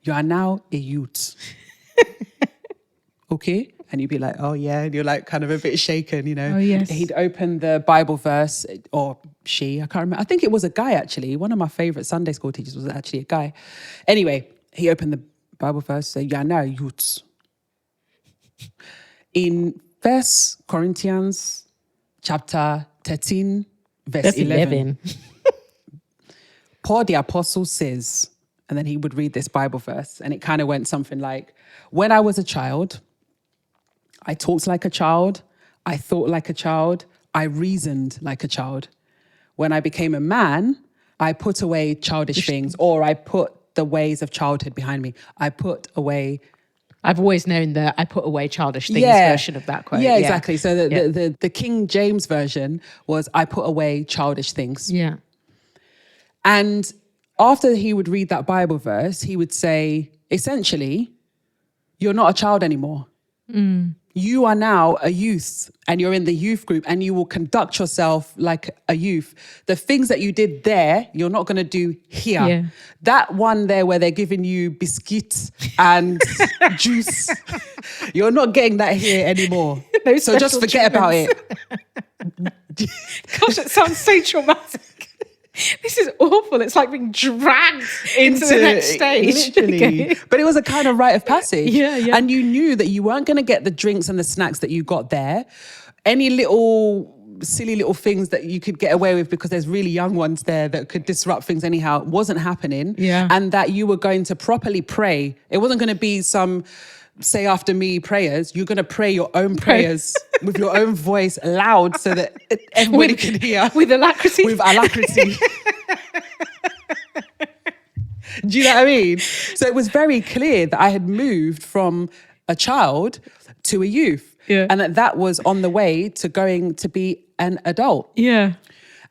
Speaker 1: "You are now a youth." Okay? And you'd be like, "Oh, yeah." And you're like kind of a bit shaken, you know.
Speaker 2: Oh, yes.
Speaker 1: He'd open the Bible verse, or she, I can't remember. I think it was a guy, actually. One of my favorite Sunday school teachers was actually a guy. Anyway, he opened the Bible verse, say, "You are now youths." In 1 Corinthians chapter 13, verse 11. Paul the apostle says, and then he would read this Bible verse, and it kind of went something like, "When I was a child, I talked like a child, I thought like a child, I reasoned like a child. When I became a man, I put away childish things," or I put the ways of childhood behind me. I put away...
Speaker 2: I've always known the "I put away childish things" version of that quote.
Speaker 1: Yeah, exactly. So the King James version was "I put away childish things."
Speaker 2: Yeah.
Speaker 1: And after he would read that Bible verse, he would say, essentially, you're not a child anymore. You are now a youth, and you're in the youth group, and you will conduct yourself like a youth. The things that you did there, you're not going to do here.
Speaker 2: Yeah.
Speaker 1: That one there where they're giving you biscuits and juice, you're not getting that here anymore.
Speaker 2: No
Speaker 1: So just
Speaker 2: special
Speaker 1: forget about it.
Speaker 2: Gosh, it sounds so traumatic. This is awful. It's like being dragged into the next stage.
Speaker 1: Literally.
Speaker 2: Okay.
Speaker 1: But it was a kind of rite of passage.
Speaker 2: Yeah.
Speaker 1: And you knew that you weren't going to get the drinks and the snacks that you got there. Any little silly little things that you could get away with because there's really young ones there that could disrupt things anyhow wasn't happening.
Speaker 2: Yeah.
Speaker 1: And that you were going to properly pray. It wasn't going to be some say after me prayers. You're going to pray your own prayers with your own voice loud so that everybody can hear.
Speaker 2: With alacrity.
Speaker 1: With alacrity. Do you know what I mean? So it was very clear that I had moved from a child to a youth.
Speaker 2: Yeah.
Speaker 1: And that was on the way to going to be an adult.
Speaker 2: Yeah.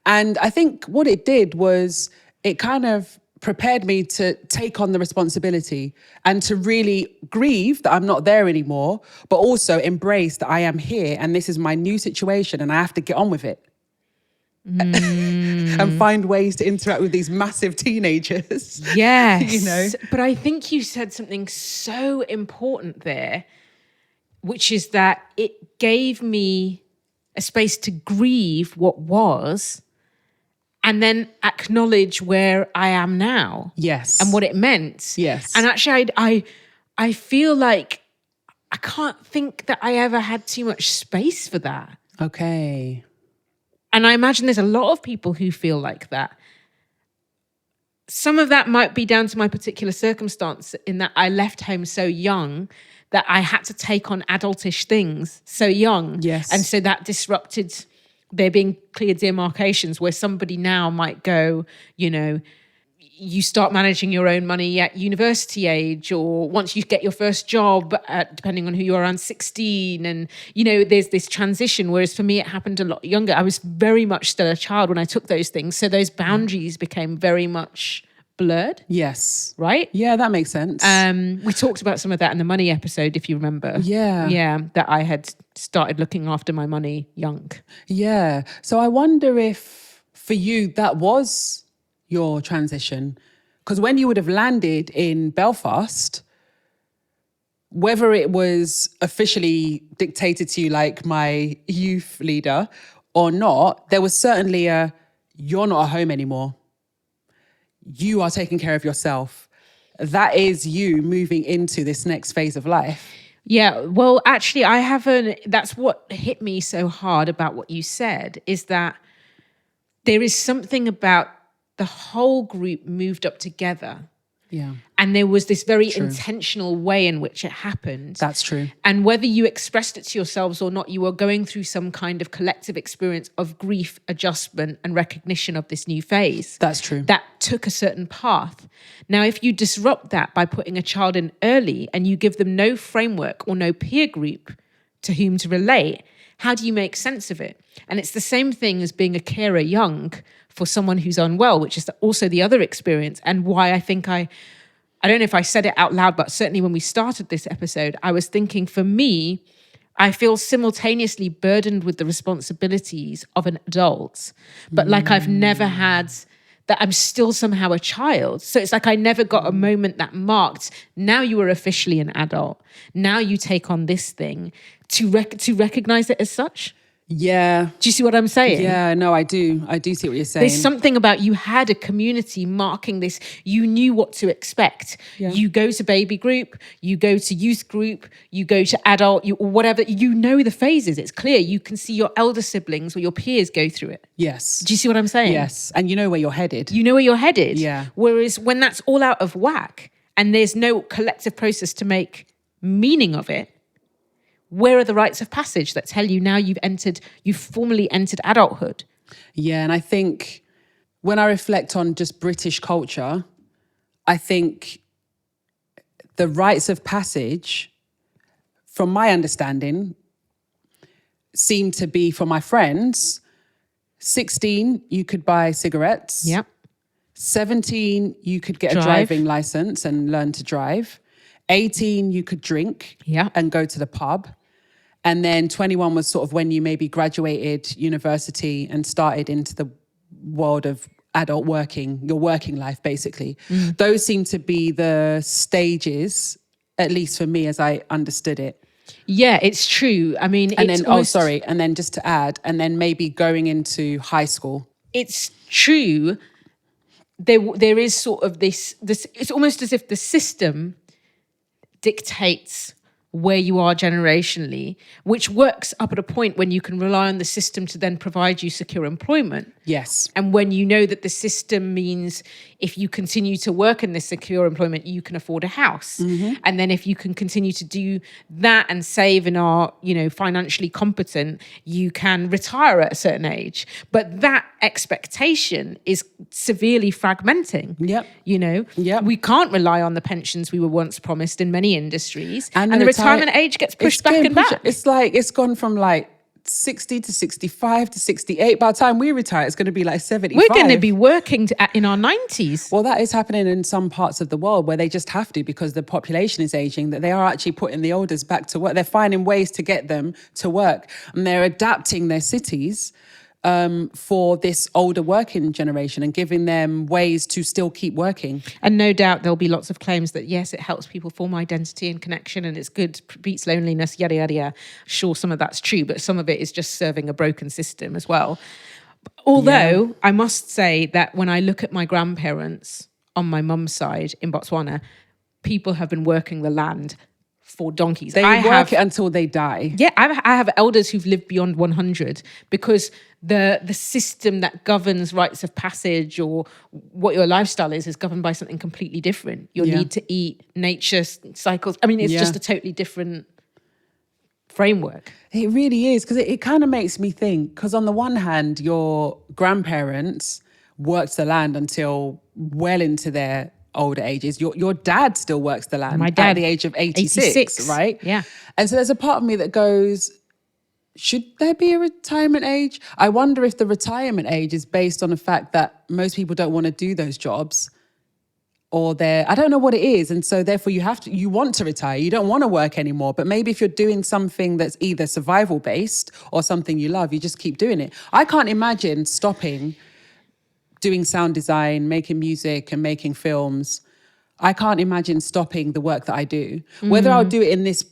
Speaker 1: And I think what it did was it kind of prepared me to take on the responsibility and to really grieve that I'm not there anymore, but also embrace that I am here and this is my new situation and I have to get on with it. And find ways to interact with these massive teenagers.
Speaker 2: Yes.
Speaker 1: You know?
Speaker 2: But I think you said something so important there, which is that it gave me a space to grieve what was and then acknowledge where I am now.
Speaker 1: Yes.
Speaker 2: And what it meant.
Speaker 1: Yes.
Speaker 2: And actually, I feel like I can't think that I ever had too much space for that.
Speaker 1: Okay.
Speaker 2: And I imagine there's a lot of people who feel like that. Some of that might be down to my particular circumstance in that I left home so young that I had to take on adultish things so young.
Speaker 1: Yes.
Speaker 2: And so that disrupted there being clear demarcations where somebody now might go, you know, you start managing your own money at university age or once you get your first job, depending on who you are, around 16. And, you know, there's this transition. Whereas for me, it happened a lot younger. I was very much still a child when I took those things. So those boundaries became very much blurred.
Speaker 1: Yes.
Speaker 2: Right?
Speaker 1: Yeah, that makes sense.
Speaker 2: We talked about some of that in the money episode, if you remember.
Speaker 1: Yeah.
Speaker 2: Yeah, that I had started looking after my money young.
Speaker 1: Yeah. So I wonder if for you that was your transition? Because when you would have landed in Belfast, whether it was officially dictated to you like my youth leader or not, there was certainly you're not at home anymore. You are taking care of yourself. That is you moving into this next phase of life.
Speaker 2: Yeah, well, actually, that's what hit me so hard about what you said, is that there is something about the whole group moved up together.
Speaker 1: Yeah.
Speaker 2: And there was this very intentional way in which it happened.
Speaker 1: That's true.
Speaker 2: And whether you expressed it to yourselves or not, you were going through some kind of collective experience of grief, adjustment, and recognition of this new phase.
Speaker 1: That's true.
Speaker 2: That took a certain path. Now, if you disrupt that by putting a child in early and you give them no framework or no peer group to whom to relate, how do you make sense of it? And it's the same thing as being a carer young for someone who's unwell, which is also the other experience, and why I think I don't know if I said it out loud, but certainly when we started this episode, I was thinking, for me, I feel simultaneously burdened with the responsibilities of an adult, but like I've never had that. I'm still somehow a child. So it's like I never got a moment that marked, now you are officially an adult. Now you take on this thing, to recognize it as such.
Speaker 1: Yeah.
Speaker 2: Do you see what I'm saying?
Speaker 1: Yeah, no, I do. I do see what you're saying.
Speaker 2: There's something about, you had a community marking this. You knew what to expect. Yeah. You go to baby group, you go to youth group, you go to adult, or whatever. You know the phases. It's clear. You can see your elder siblings or your peers go through it.
Speaker 1: Yes.
Speaker 2: Do you see what I'm saying?
Speaker 1: Yes. And you know where you're headed.
Speaker 2: You know where you're headed.
Speaker 1: Yeah.
Speaker 2: Whereas when that's all out of whack and there's no collective process to make meaning of it, where are the rites of passage that tell you now you've formally entered adulthood?
Speaker 1: Yeah, and I think when I reflect on just British culture, I think the rites of passage, from my understanding, seem to be, for my friends, 16, you could buy cigarettes.
Speaker 2: Yep.
Speaker 1: 17, you could get a driving license and learn to drive. 18, you could drink and go to the pub. And then 21 was sort of when you maybe graduated university and started into the world of adult working, your working life, basically. Those seem to be the stages, at least for me, as I understood it.
Speaker 2: Yeah, it's true. I mean,
Speaker 1: and then just to add, and then maybe going into high school.
Speaker 2: It's true. There is sort of this, it's almost as if the system dictates where you are generationally, which works up at a point when you can rely on the system to then provide you secure employment.
Speaker 1: Yes.
Speaker 2: And when you know that the system means if you continue to work in this secure employment, you can afford a house. Mm-hmm. And then if you can continue to do that and save and are, financially competent, you can retire at a certain age. But that expectation is severely fragmenting.
Speaker 1: Yep.
Speaker 2: Yep. We can't rely on the pensions we were once promised in many industries. And the retirement age gets pushed back and back.
Speaker 1: It's like, it's gone from like 60 to 65 to 68. By the time we retire, it's going to be like 75.
Speaker 2: We're going to be working in our 90s.
Speaker 1: Well, that is happening in some parts of the world where they just have to, because the population is aging, that they are actually putting the elders back to work. They're finding ways to get them to work, and they're adapting their cities for this older working generation and giving them ways to still keep working.
Speaker 2: And no doubt there'll be lots of claims that, yes, it helps people form identity and connection and it's good, beats loneliness, yada, yada, yada. Sure, some of that's true, but some of it is just serving a broken system as well. Although I must say that when I look at my grandparents on my mum's side in Botswana, people have been working the land for donkeys.
Speaker 1: They work it until they die.
Speaker 2: Yeah, I have elders who've lived beyond 100 because the system that governs rites of passage or what your lifestyle is governed by something completely different. Your need to eat, nature cycles. I mean, it's just a totally different framework.
Speaker 1: It really is, because it kind of makes me think, because on the one hand, your grandparents worked the land until well into their older ages. Your dad still works the land.
Speaker 2: My dad,
Speaker 1: at the age of 86, right?
Speaker 2: Yeah.
Speaker 1: And so there's a part of me that goes, should there be a retirement age? I wonder if the retirement age is based on the fact that most people don't want to do those jobs, or I don't know what it is. And so therefore you want to retire. You don't want to work anymore. But maybe if you're doing something that's either survival based or something you love, you just keep doing it. I can't imagine stopping doing sound design, making music and making films, I can't imagine stopping the work that I do. Whether I'll do it in this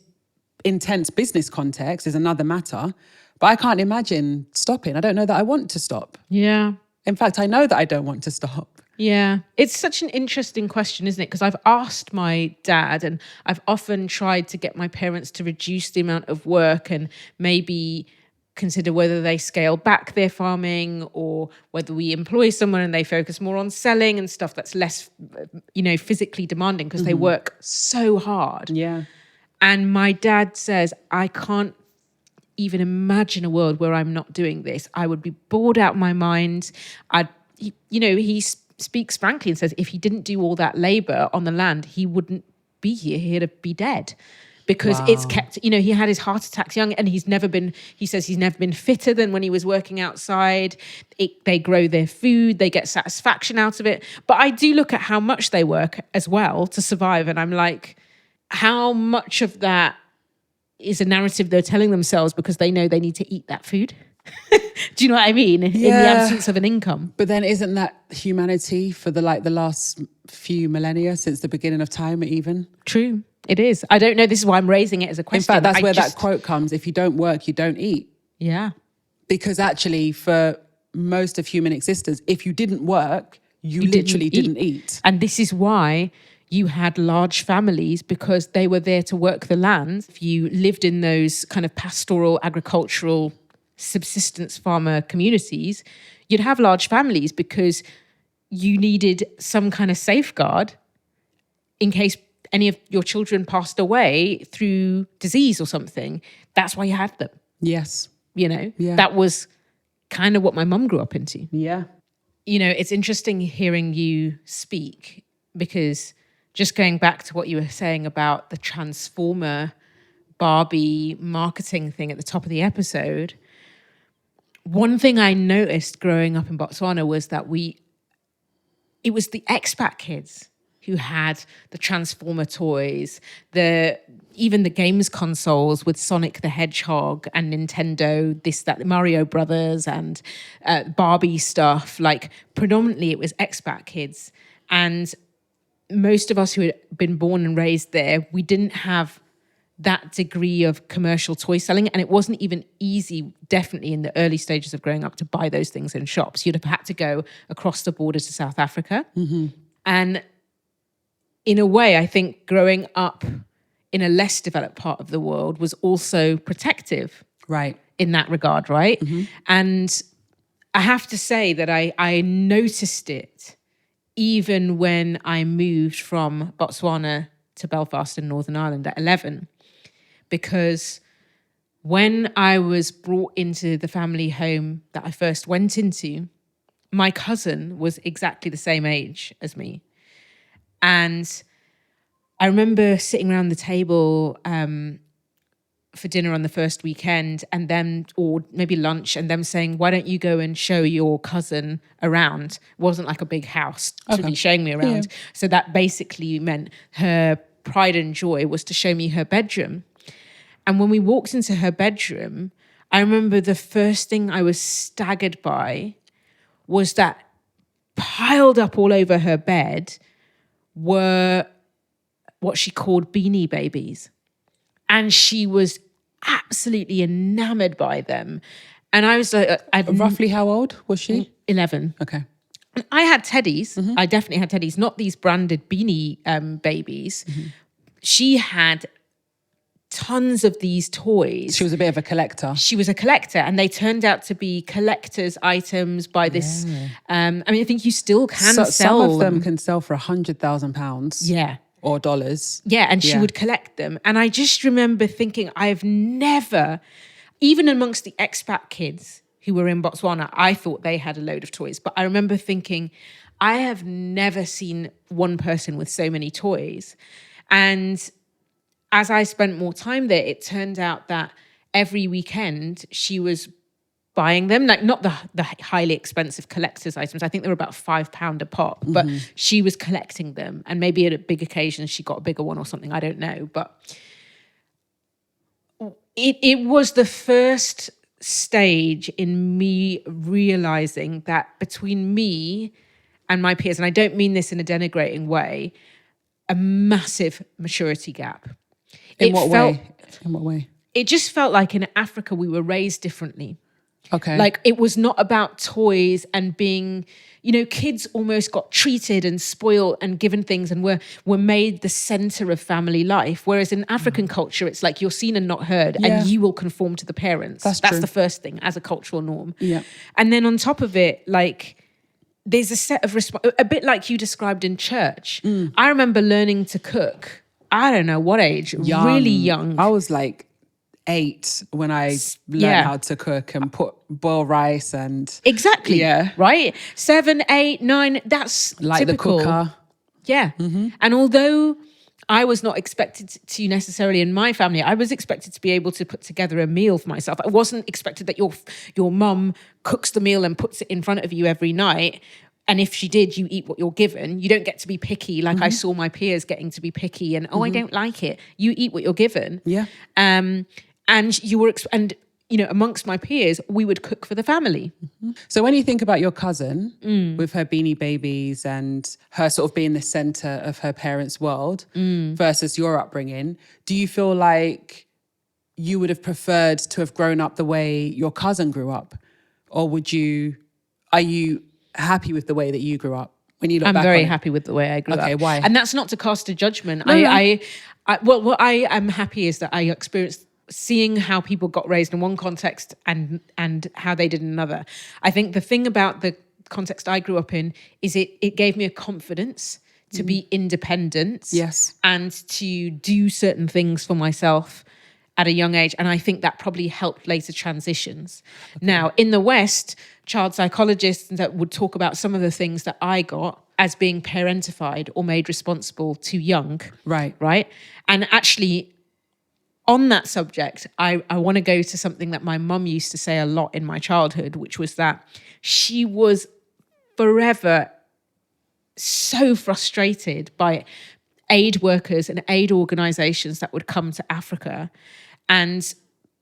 Speaker 1: intense business context is another matter, but I can't imagine stopping. I don't know that I want to stop.
Speaker 2: Yeah.
Speaker 1: In fact, I know that I don't want to stop.
Speaker 2: Yeah. It's such an interesting question, isn't it? Because I've asked my dad, and I've often tried to get my parents to reduce the amount of work and maybe consider whether they scale back their farming or whether we employ someone and they focus more on selling and stuff that's less, physically demanding, because they work so hard.
Speaker 1: Yeah.
Speaker 2: And my dad says, I can't even imagine a world where I'm not doing this. I would be bored out of my mind. He speaks frankly and says if he didn't do all that labor on the land, he wouldn't be here. He'd be dead. Because it's kept, he had his heart attacks young, and he says he's never been fitter than when he was working outside. They grow their food, they get satisfaction out of it. But I do look at how much they work as well to survive. And I'm like, how much of that is a narrative they're telling themselves because they know they need to eat that food? Do you know what I mean? In the absence of an income.
Speaker 1: But then isn't that humanity for the last few millennia, since the beginning of time even?
Speaker 2: True. It is. I don't know. This is why I'm raising it as a question.
Speaker 1: In fact, that's where that quote comes. If you don't work, you don't eat.
Speaker 2: Yeah.
Speaker 1: Because actually, for most of human existence, if you didn't work, you literally didn't eat.
Speaker 2: And this is why you had large families, because they were there to work the land. If you lived in those kind of pastoral, agricultural, subsistence farmer communities, you'd have large families because you needed some kind of safeguard in case any of your children passed away through disease or something. That's why you had them.
Speaker 1: Yes.
Speaker 2: Yeah. That was kind of what my mum grew up into.
Speaker 1: Yeah.
Speaker 2: It's interesting hearing you speak, because just going back to what you were saying about the Transformer Barbie marketing thing at the top of the episode, one thing I noticed growing up in Botswana was that it was the expat kids who had the Transformer toys, even the games consoles with Sonic the Hedgehog and Nintendo, the Mario Brothers and Barbie stuff. Like, predominantly it was expat kids. And most of us who had been born and raised there, we didn't have that degree of commercial toy selling. And it wasn't even easy, definitely in the early stages of growing up, to buy those things in shops. You'd have had to go across the border to South Africa. Mm-hmm. And in a way, I think growing up in a less developed part of the world was also protective.
Speaker 1: Right.
Speaker 2: In that regard, right?
Speaker 1: Mm-hmm.
Speaker 2: And I have to say that I noticed it even when I moved from Botswana to Belfast in Northern Ireland at 11. Because when I was brought into the family home that I first went into, my cousin was exactly the same age as me. And I remember sitting around the table for dinner on the first weekend, and them, or maybe lunch, and them saying, why don't you go and show your cousin around? It wasn't like a big house to be showing me around. Yeah. So that basically meant her pride and joy was to show me her bedroom. And when we walked into her bedroom, I remember the first thing I was staggered by was that piled up all over her bed were what she called beanie babies. And she was absolutely enamored by them. And I was like...
Speaker 1: Roughly how old was she?
Speaker 2: 11.
Speaker 1: Okay.
Speaker 2: And I had teddies. Mm-hmm. I definitely had teddies, not these branded beanie babies. Mm-hmm. She had tons of these toys.
Speaker 1: She was a bit of a collector.
Speaker 2: She was a collector, and they turned out to be collector's items by this. I think you still can sell
Speaker 1: some of them. Can sell for £100,000.
Speaker 2: Yeah.
Speaker 1: Or dollars.
Speaker 2: Yeah, and she would collect them. And I just remember thinking, I've never, even amongst the expat kids who were in Botswana, I thought they had a load of toys. But I remember thinking, I have never seen one person with so many toys. And as I spent more time there, it turned out that every weekend she was buying them, like not the highly expensive collector's items. I think they were about £5 a pop, but she was collecting them. And maybe at a big occasion, she got a bigger one or something. I don't know. But it was the first stage in me realizing that between me and my peers, and I don't mean this in a denigrating way, a massive maturity gap.
Speaker 1: In what way?
Speaker 2: It just felt like in Africa we were raised differently.
Speaker 1: Okay.
Speaker 2: Like it was not about toys and being, kids almost got treated and spoiled and given things and were made the center of family life. Whereas in African culture, it's like you're seen and not heard and you will conform to the parents. That's
Speaker 1: true.
Speaker 2: the first thing as a cultural norm.
Speaker 1: Yeah.
Speaker 2: And then on top of it, like there's a set of a bit like you described in church. I remember learning to cook. I don't know what age, really young.
Speaker 1: I was like 8 when I learned how to cook and boil rice and
Speaker 2: exactly right 7, 8, 9. That's
Speaker 1: like
Speaker 2: typical.
Speaker 1: The cooker.
Speaker 2: Yeah, and although I was not expected to necessarily in my family, I was expected to be able to put together a meal for myself. I wasn't expected that your mum cooks the meal and puts it in front of you every night. And if she did, you eat what you're given. You don't get to be picky. Like I saw my peers getting to be picky and, I don't like it. You eat what you're given.
Speaker 1: Yeah.
Speaker 2: And you were, amongst my peers, we would cook for the family.
Speaker 1: So when you think about your cousin with her Beanie Babies and her sort of being the center of her parents' world versus your upbringing, do you feel like you would have preferred to have grown up the way your cousin grew up? Or are you happy with the way that you grew up? When you look back
Speaker 2: I'm very
Speaker 1: on it?
Speaker 2: happy with the way I grew up.
Speaker 1: Okay, why?
Speaker 2: And that's not to cast a judgment.
Speaker 1: No.
Speaker 2: What I am happy is that I experienced seeing how people got raised in one context and how they did in another. I think the thing about the context I grew up in is it gave me a confidence to be independent.
Speaker 1: Yes.
Speaker 2: And to do certain things for myself at a young age. And I think that probably helped later transitions. Okay. Now, in the West, child psychologists that would talk about some of the things that I got as being parentified or made responsible too young. Right. And actually, on that subject, I want to go to something that my mum used to say a lot in my childhood, which was that she was forever so frustrated by aid workers and aid organizations that would come to Africa and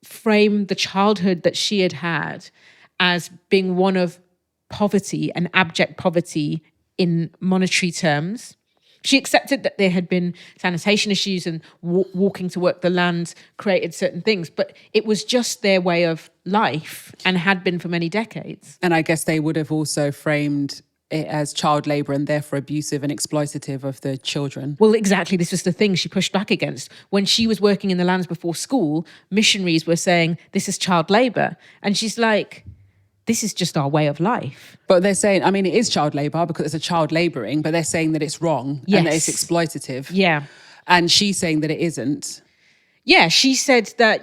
Speaker 2: frame the childhood that she had as being one of poverty and abject poverty in monetary terms. She accepted that there had been sanitation issues and walking to work the land created certain things, but it was just their way of life and had been for many decades.
Speaker 1: And I guess they would have also framed it as child labour and therefore abusive and exploitative of the children.
Speaker 2: Well, exactly. This was the thing she pushed back against. When she was working in the lands before school, missionaries were saying, this is child labour. And she's like, this is just our way of life.
Speaker 1: But they're saying, it is child labour because it's a child labouring, but they're saying that it's wrong and that it's exploitative.
Speaker 2: Yeah.
Speaker 1: And she's saying that it isn't.
Speaker 2: Yeah, she said that,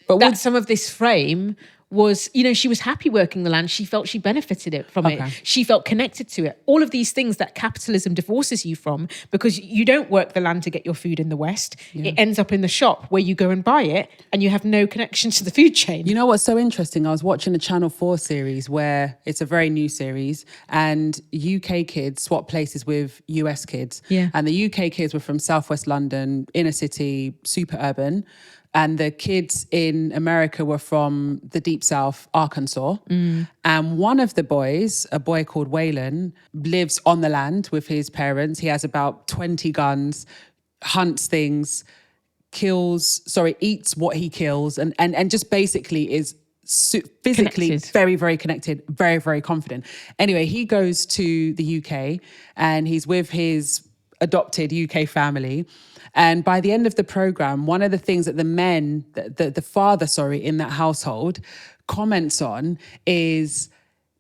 Speaker 2: but some of this frame was, she was happy working the land. She felt she benefited from it. She felt connected to it. All of these things that capitalism divorces you from because you don't work the land to get your food in the West. Yeah. It ends up in the shop where you go and buy it and you have no connection to the food chain.
Speaker 1: You know what's so interesting? I was watching a Channel 4 series where it's a very new series and UK kids swap places with US kids.
Speaker 2: Yeah.
Speaker 1: And the UK kids were from Southwest London, inner city, super urban. And the kids in America were from the Deep South, Arkansas. And one of the boys, a boy called Waylon, lives on the land with his parents. He has about 20 guns, hunts things, eats what he kills, and just basically is physically
Speaker 2: connected.
Speaker 1: Very, very connected, very, very confident. Anyway, he goes to the UK and he's with his adopted UK family. And by the end of the program, one of the things that the father in that household comments on is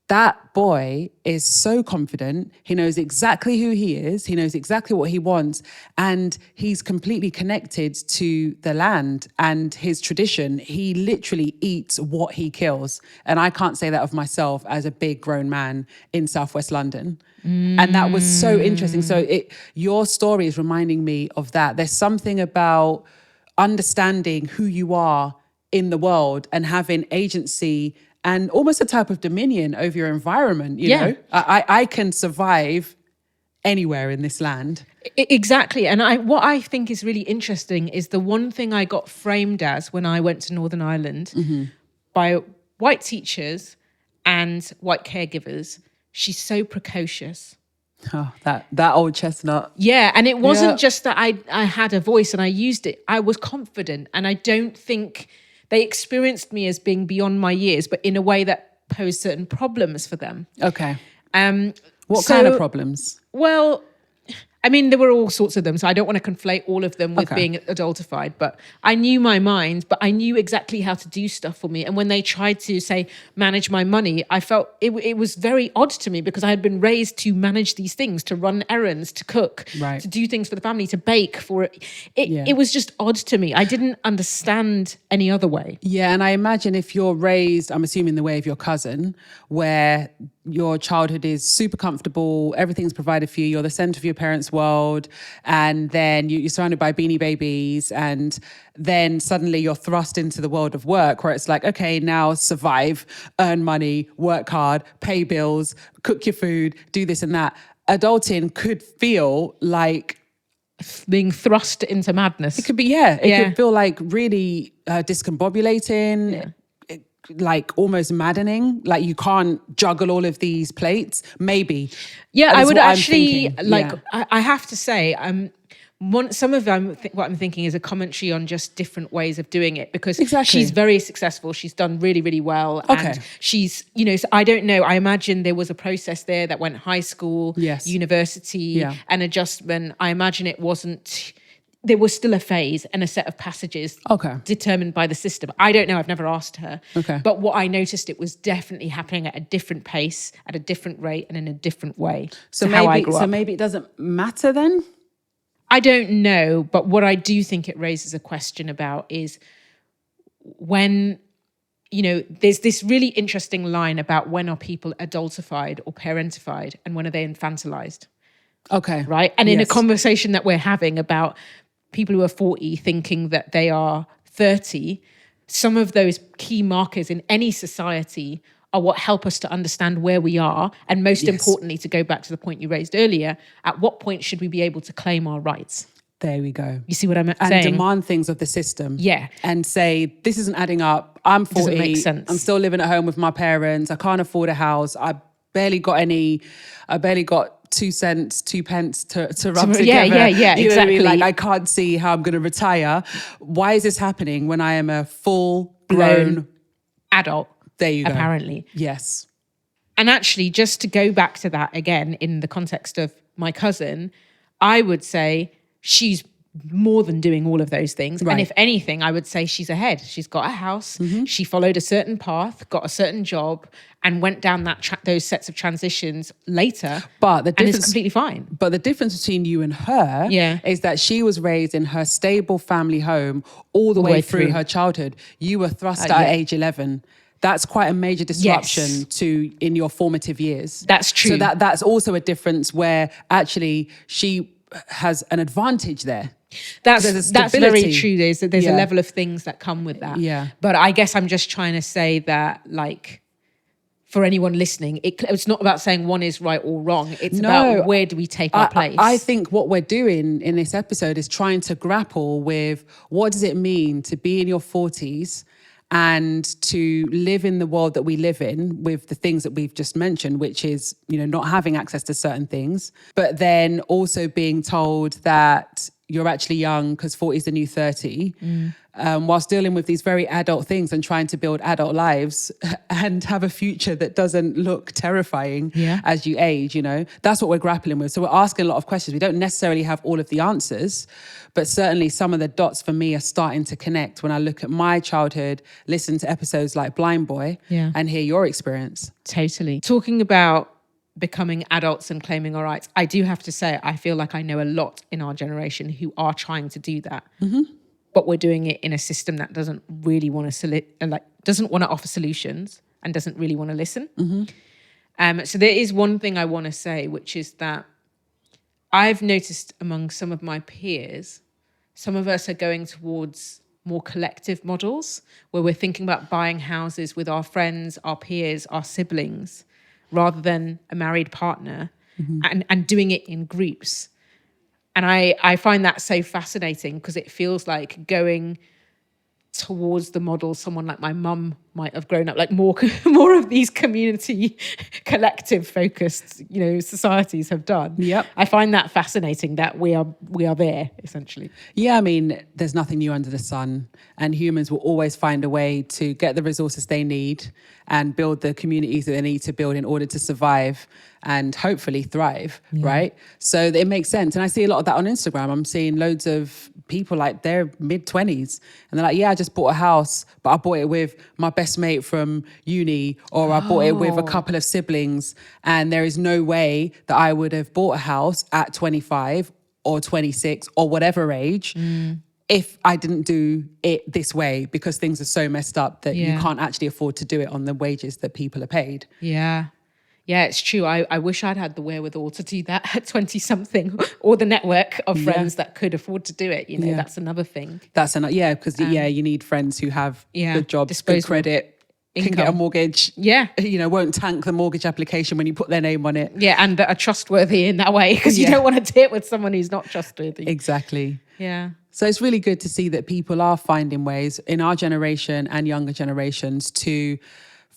Speaker 1: that boy is so confident. He knows exactly who he is. He knows exactly what he wants. And he's completely connected to the land and his tradition. He literally eats what he kills. And I can't say that of myself as a big grown man in Southwest London. And that was so interesting. So your story is reminding me of that. There's something about understanding who you are in the world and having agency and almost a type of dominion over your environment. You know, I can survive anywhere in this land.
Speaker 2: Exactly. And what I think is really interesting is the one thing I got framed as when I went to Northern Ireland by white teachers and white caregivers. She's so precocious.
Speaker 1: Oh, that old chestnut.
Speaker 2: Yeah, and it wasn't just that I had a voice and I used it. I was confident, and I don't think they experienced me as being beyond my years, but in a way that posed certain problems for them.
Speaker 1: Okay. What kind of problems?
Speaker 2: Well, I mean, there were all sorts of them, so I don't want to conflate all of them with being adultified, but I knew my mind, but I knew exactly how to do stuff for me. And when they tried to, say, manage my money, I felt it was very odd to me because I had been raised to manage these things, to run errands, to cook, to do things for the family, to bake for it. It was just odd to me. I didn't understand any other way.
Speaker 1: Yeah, and I imagine if you're raised, I'm assuming the way of your cousin, where your childhood is super comfortable, everything's provided for you, you're the center of your parents' world, and then you're surrounded by Beanie Babies, and then suddenly you're thrust into the world of work where it's like, okay, now survive, earn money, work hard, pay bills, cook your food, do this and that. Adulting could feel like
Speaker 2: being thrust into madness.
Speaker 1: It could be, it could feel like really discombobulating, like almost maddening. Like you can't juggle all of these plates, maybe.
Speaker 2: Yeah, I would actually, I have to say, some of what I'm thinking is a commentary on just different ways of doing it, because she's very successful. She's done really, really well. And she's, so I don't know. I imagine there was a process there that went high school, university, and adjustment. I imagine it wasn't, there was still a phase and a set of passages determined by the system. I don't know. I've never asked her. But what I noticed, it was definitely happening at a different pace, at a different rate, and in a different way.
Speaker 1: So maybe it doesn't matter then?
Speaker 2: I don't know, but what I do think it raises a question about is when, there's this really interesting line about when are people adultified or parentified and when are they infantilized?
Speaker 1: Okay.
Speaker 2: Right? And in a conversation that we're having about people who are 40 thinking that they are 30, some of those key markers in any society are what help us to understand where we are. And most importantly, to go back to the point you raised earlier, at what point should we be able to claim our rights?
Speaker 1: There we go.
Speaker 2: You see what I'm saying?
Speaker 1: And demand things of the system.
Speaker 2: Yeah.
Speaker 1: And say, this isn't adding up. I'm 40.
Speaker 2: Doesn't make sense.
Speaker 1: I'm still living at home with my parents. I can't afford a house. I barely got 2 cents, 2 pence to rub together.
Speaker 2: Yeah, exactly.
Speaker 1: Like I can't see how I'm going to retire. Why is this happening when I am a full-grown
Speaker 2: adult?
Speaker 1: There you go.
Speaker 2: Apparently.
Speaker 1: Yes.
Speaker 2: And actually, just to go back to that again, in the context of my cousin, I would say she's more than doing all of those things. Right. And if anything, I would say she's ahead. She's got a house. Mm-hmm. She followed a certain path, got a certain job, and went down those sets of transitions later.
Speaker 1: But the difference,
Speaker 2: and it's completely fine.
Speaker 1: But the difference between you and her is that she was raised in her stable family home all the way through her childhood. You were thrust out at age 11. That's quite a major disruption in your formative years.
Speaker 2: That's true.
Speaker 1: So that's also a difference where actually she has an advantage there.
Speaker 2: That's very true. There's a level of things that come with that.
Speaker 1: Yeah.
Speaker 2: But I guess I'm just trying to say that, like, for anyone listening, it's not about saying one is right or wrong. It's about where do we take our place.
Speaker 1: I think what we're doing in this episode is trying to grapple with what does it mean to be in your 40s and to live in the world that we live in with the things that we've just mentioned, which is, not having access to certain things, but then also being told that you're actually young because 40 is the new 30, whilst dealing with these very adult things and trying to build adult lives and have a future that doesn't look terrifying as you age, That's what we're grappling with. So we're asking a lot of questions. We don't necessarily have all of the answers, but certainly some of the dots for me are starting to connect when I look at my childhood, listen to episodes like Blindboy and hear your experience.
Speaker 2: Totally. Talking about becoming adults and claiming our rights, I do have to say, I feel like I know a lot in our generation who are trying to do that. Mm-hmm. But we're doing it in a system that doesn't really want to doesn't want to offer solutions and doesn't really want to listen. Mm-hmm. So there is one thing I want to say, which is that I've noticed among some of my peers, some of us are going towards more collective models where we're thinking about buying houses with our friends, our peers, our siblings, rather than a married partner, and doing it in groups. And I find that so fascinating because it feels like going towards the model someone like my mum might have grown up, like more of these community collective focused, societies have done.
Speaker 1: Yep.
Speaker 2: I find that fascinating that we are there essentially.
Speaker 1: Yeah, I mean, there's nothing new under the sun, and humans will always find a way to get the resources they need and build the communities that they need to build in order to survive and hopefully thrive, right? So it makes sense. And I see a lot of that on Instagram. I'm seeing loads of people like they're mid-20s and they're like, yeah, I just bought a house, but I bought it with my best mate from uni, or I bought it with a couple of siblings, and there is no way that I would have bought a house at 25 or 26 or whatever age if I didn't do it this way, because things are so messed up that you can't actually afford to do it on the wages that people are paid.
Speaker 2: Yeah. Yeah, it's true. I wish I'd had the wherewithal to do that at 20-something, or the network of friends that could afford to do it. That's another thing.
Speaker 1: That's another, because you need friends who have good jobs, good credit, income. Can get a mortgage.
Speaker 2: Yeah.
Speaker 1: Won't tank the mortgage application when you put their name on it.
Speaker 2: Yeah, and that are trustworthy in that way, because you don't want to do it with someone who's not trustworthy.
Speaker 1: Exactly.
Speaker 2: Yeah.
Speaker 1: So it's really good to see that people are finding ways in our generation and younger generations to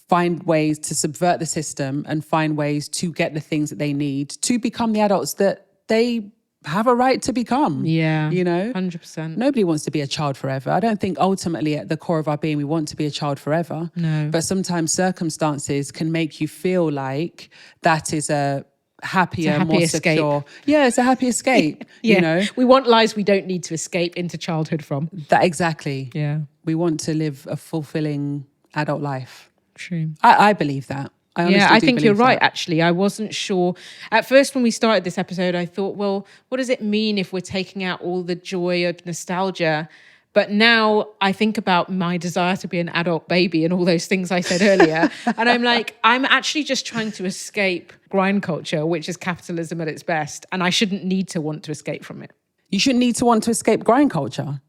Speaker 1: find ways to subvert the system and find ways to get the things that they need to become the adults that they have a right to become.
Speaker 2: Yeah.
Speaker 1: 100%. Nobody wants to be a child forever. I don't think ultimately at the core of our being, we want to be a child forever.
Speaker 2: No.
Speaker 1: But sometimes circumstances can make you feel like that is a happier, more
Speaker 2: escape.
Speaker 1: Secure. Yeah, it's a happy escape.
Speaker 2: We want lives we don't need to escape into childhood from.
Speaker 1: That exactly.
Speaker 2: Yeah.
Speaker 1: We want to live a fulfilling adult life.
Speaker 2: True.
Speaker 1: I believe that.
Speaker 2: I think you're right, actually. I wasn't sure. At first, when we started this episode, I thought, well, what does it mean if we're taking out all the joy of nostalgia? But now I think about my desire to be an adult baby and all those things I said earlier. And I'm like, I'm actually just trying to escape grind culture, which is capitalism at its best. And I shouldn't need to want to escape from it.
Speaker 1: You shouldn't need to want to escape grind culture.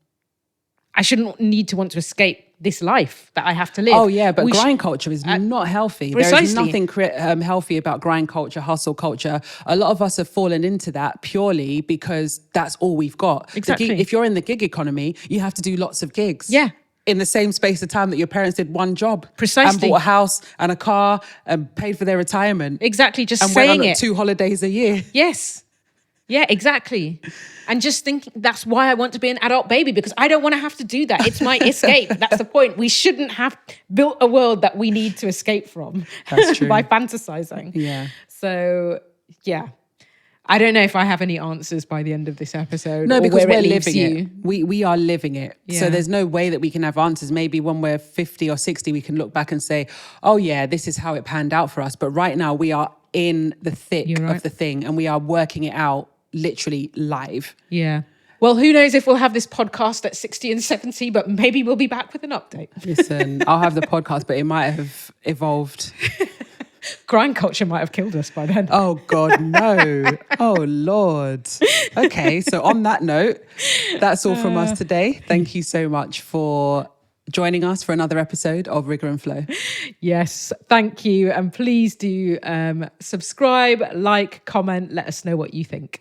Speaker 2: I shouldn't need to want to escape this life that I have to live.
Speaker 1: Oh, yeah, but grind culture is not healthy.
Speaker 2: Precisely.
Speaker 1: There is nothing healthy about grind culture, hustle culture. A lot of us have fallen into that purely because that's all we've got.
Speaker 2: Exactly.
Speaker 1: If you're in the gig economy, you have to do lots of gigs.
Speaker 2: Yeah.
Speaker 1: In the same space of time that your parents did one job.
Speaker 2: Precisely.
Speaker 1: And bought a house and a car and paid for their retirement.
Speaker 2: Exactly, just
Speaker 1: and
Speaker 2: saying
Speaker 1: went on
Speaker 2: it.
Speaker 1: 2 holidays a year.
Speaker 2: Yes. Yeah, exactly. And just thinking, that's why I want to be an adult baby, because I don't want to have to do that. It's my escape. That's the point. We shouldn't have built a world that we need to escape from.
Speaker 1: That's true.
Speaker 2: By fantasizing.
Speaker 1: Yeah.
Speaker 2: So, yeah. I don't know if I have any answers by the end of this episode.
Speaker 1: No, because we're living
Speaker 2: you.
Speaker 1: it. We are living it.
Speaker 2: Yeah.
Speaker 1: So there's no way that we can have answers. Maybe when we're 50 or 60, we can look back and say, oh yeah, this is how it panned out for us. But right now we are in the thick of the thing and we are working it out literally live.
Speaker 2: Yeah. Well, who knows if we'll have this podcast at 60 and 70, but maybe we'll be back with an update.
Speaker 1: Listen, I'll have the podcast, but it might have evolved.
Speaker 2: Grind culture might have killed us by then.
Speaker 1: Oh, God, no. Oh, Lord. Okay, so on that note, that's all from us today. Thank you so much for joining us for another episode of Rigor and Flow.
Speaker 2: Yes, thank you. And please do subscribe, like, comment, let us know what you think.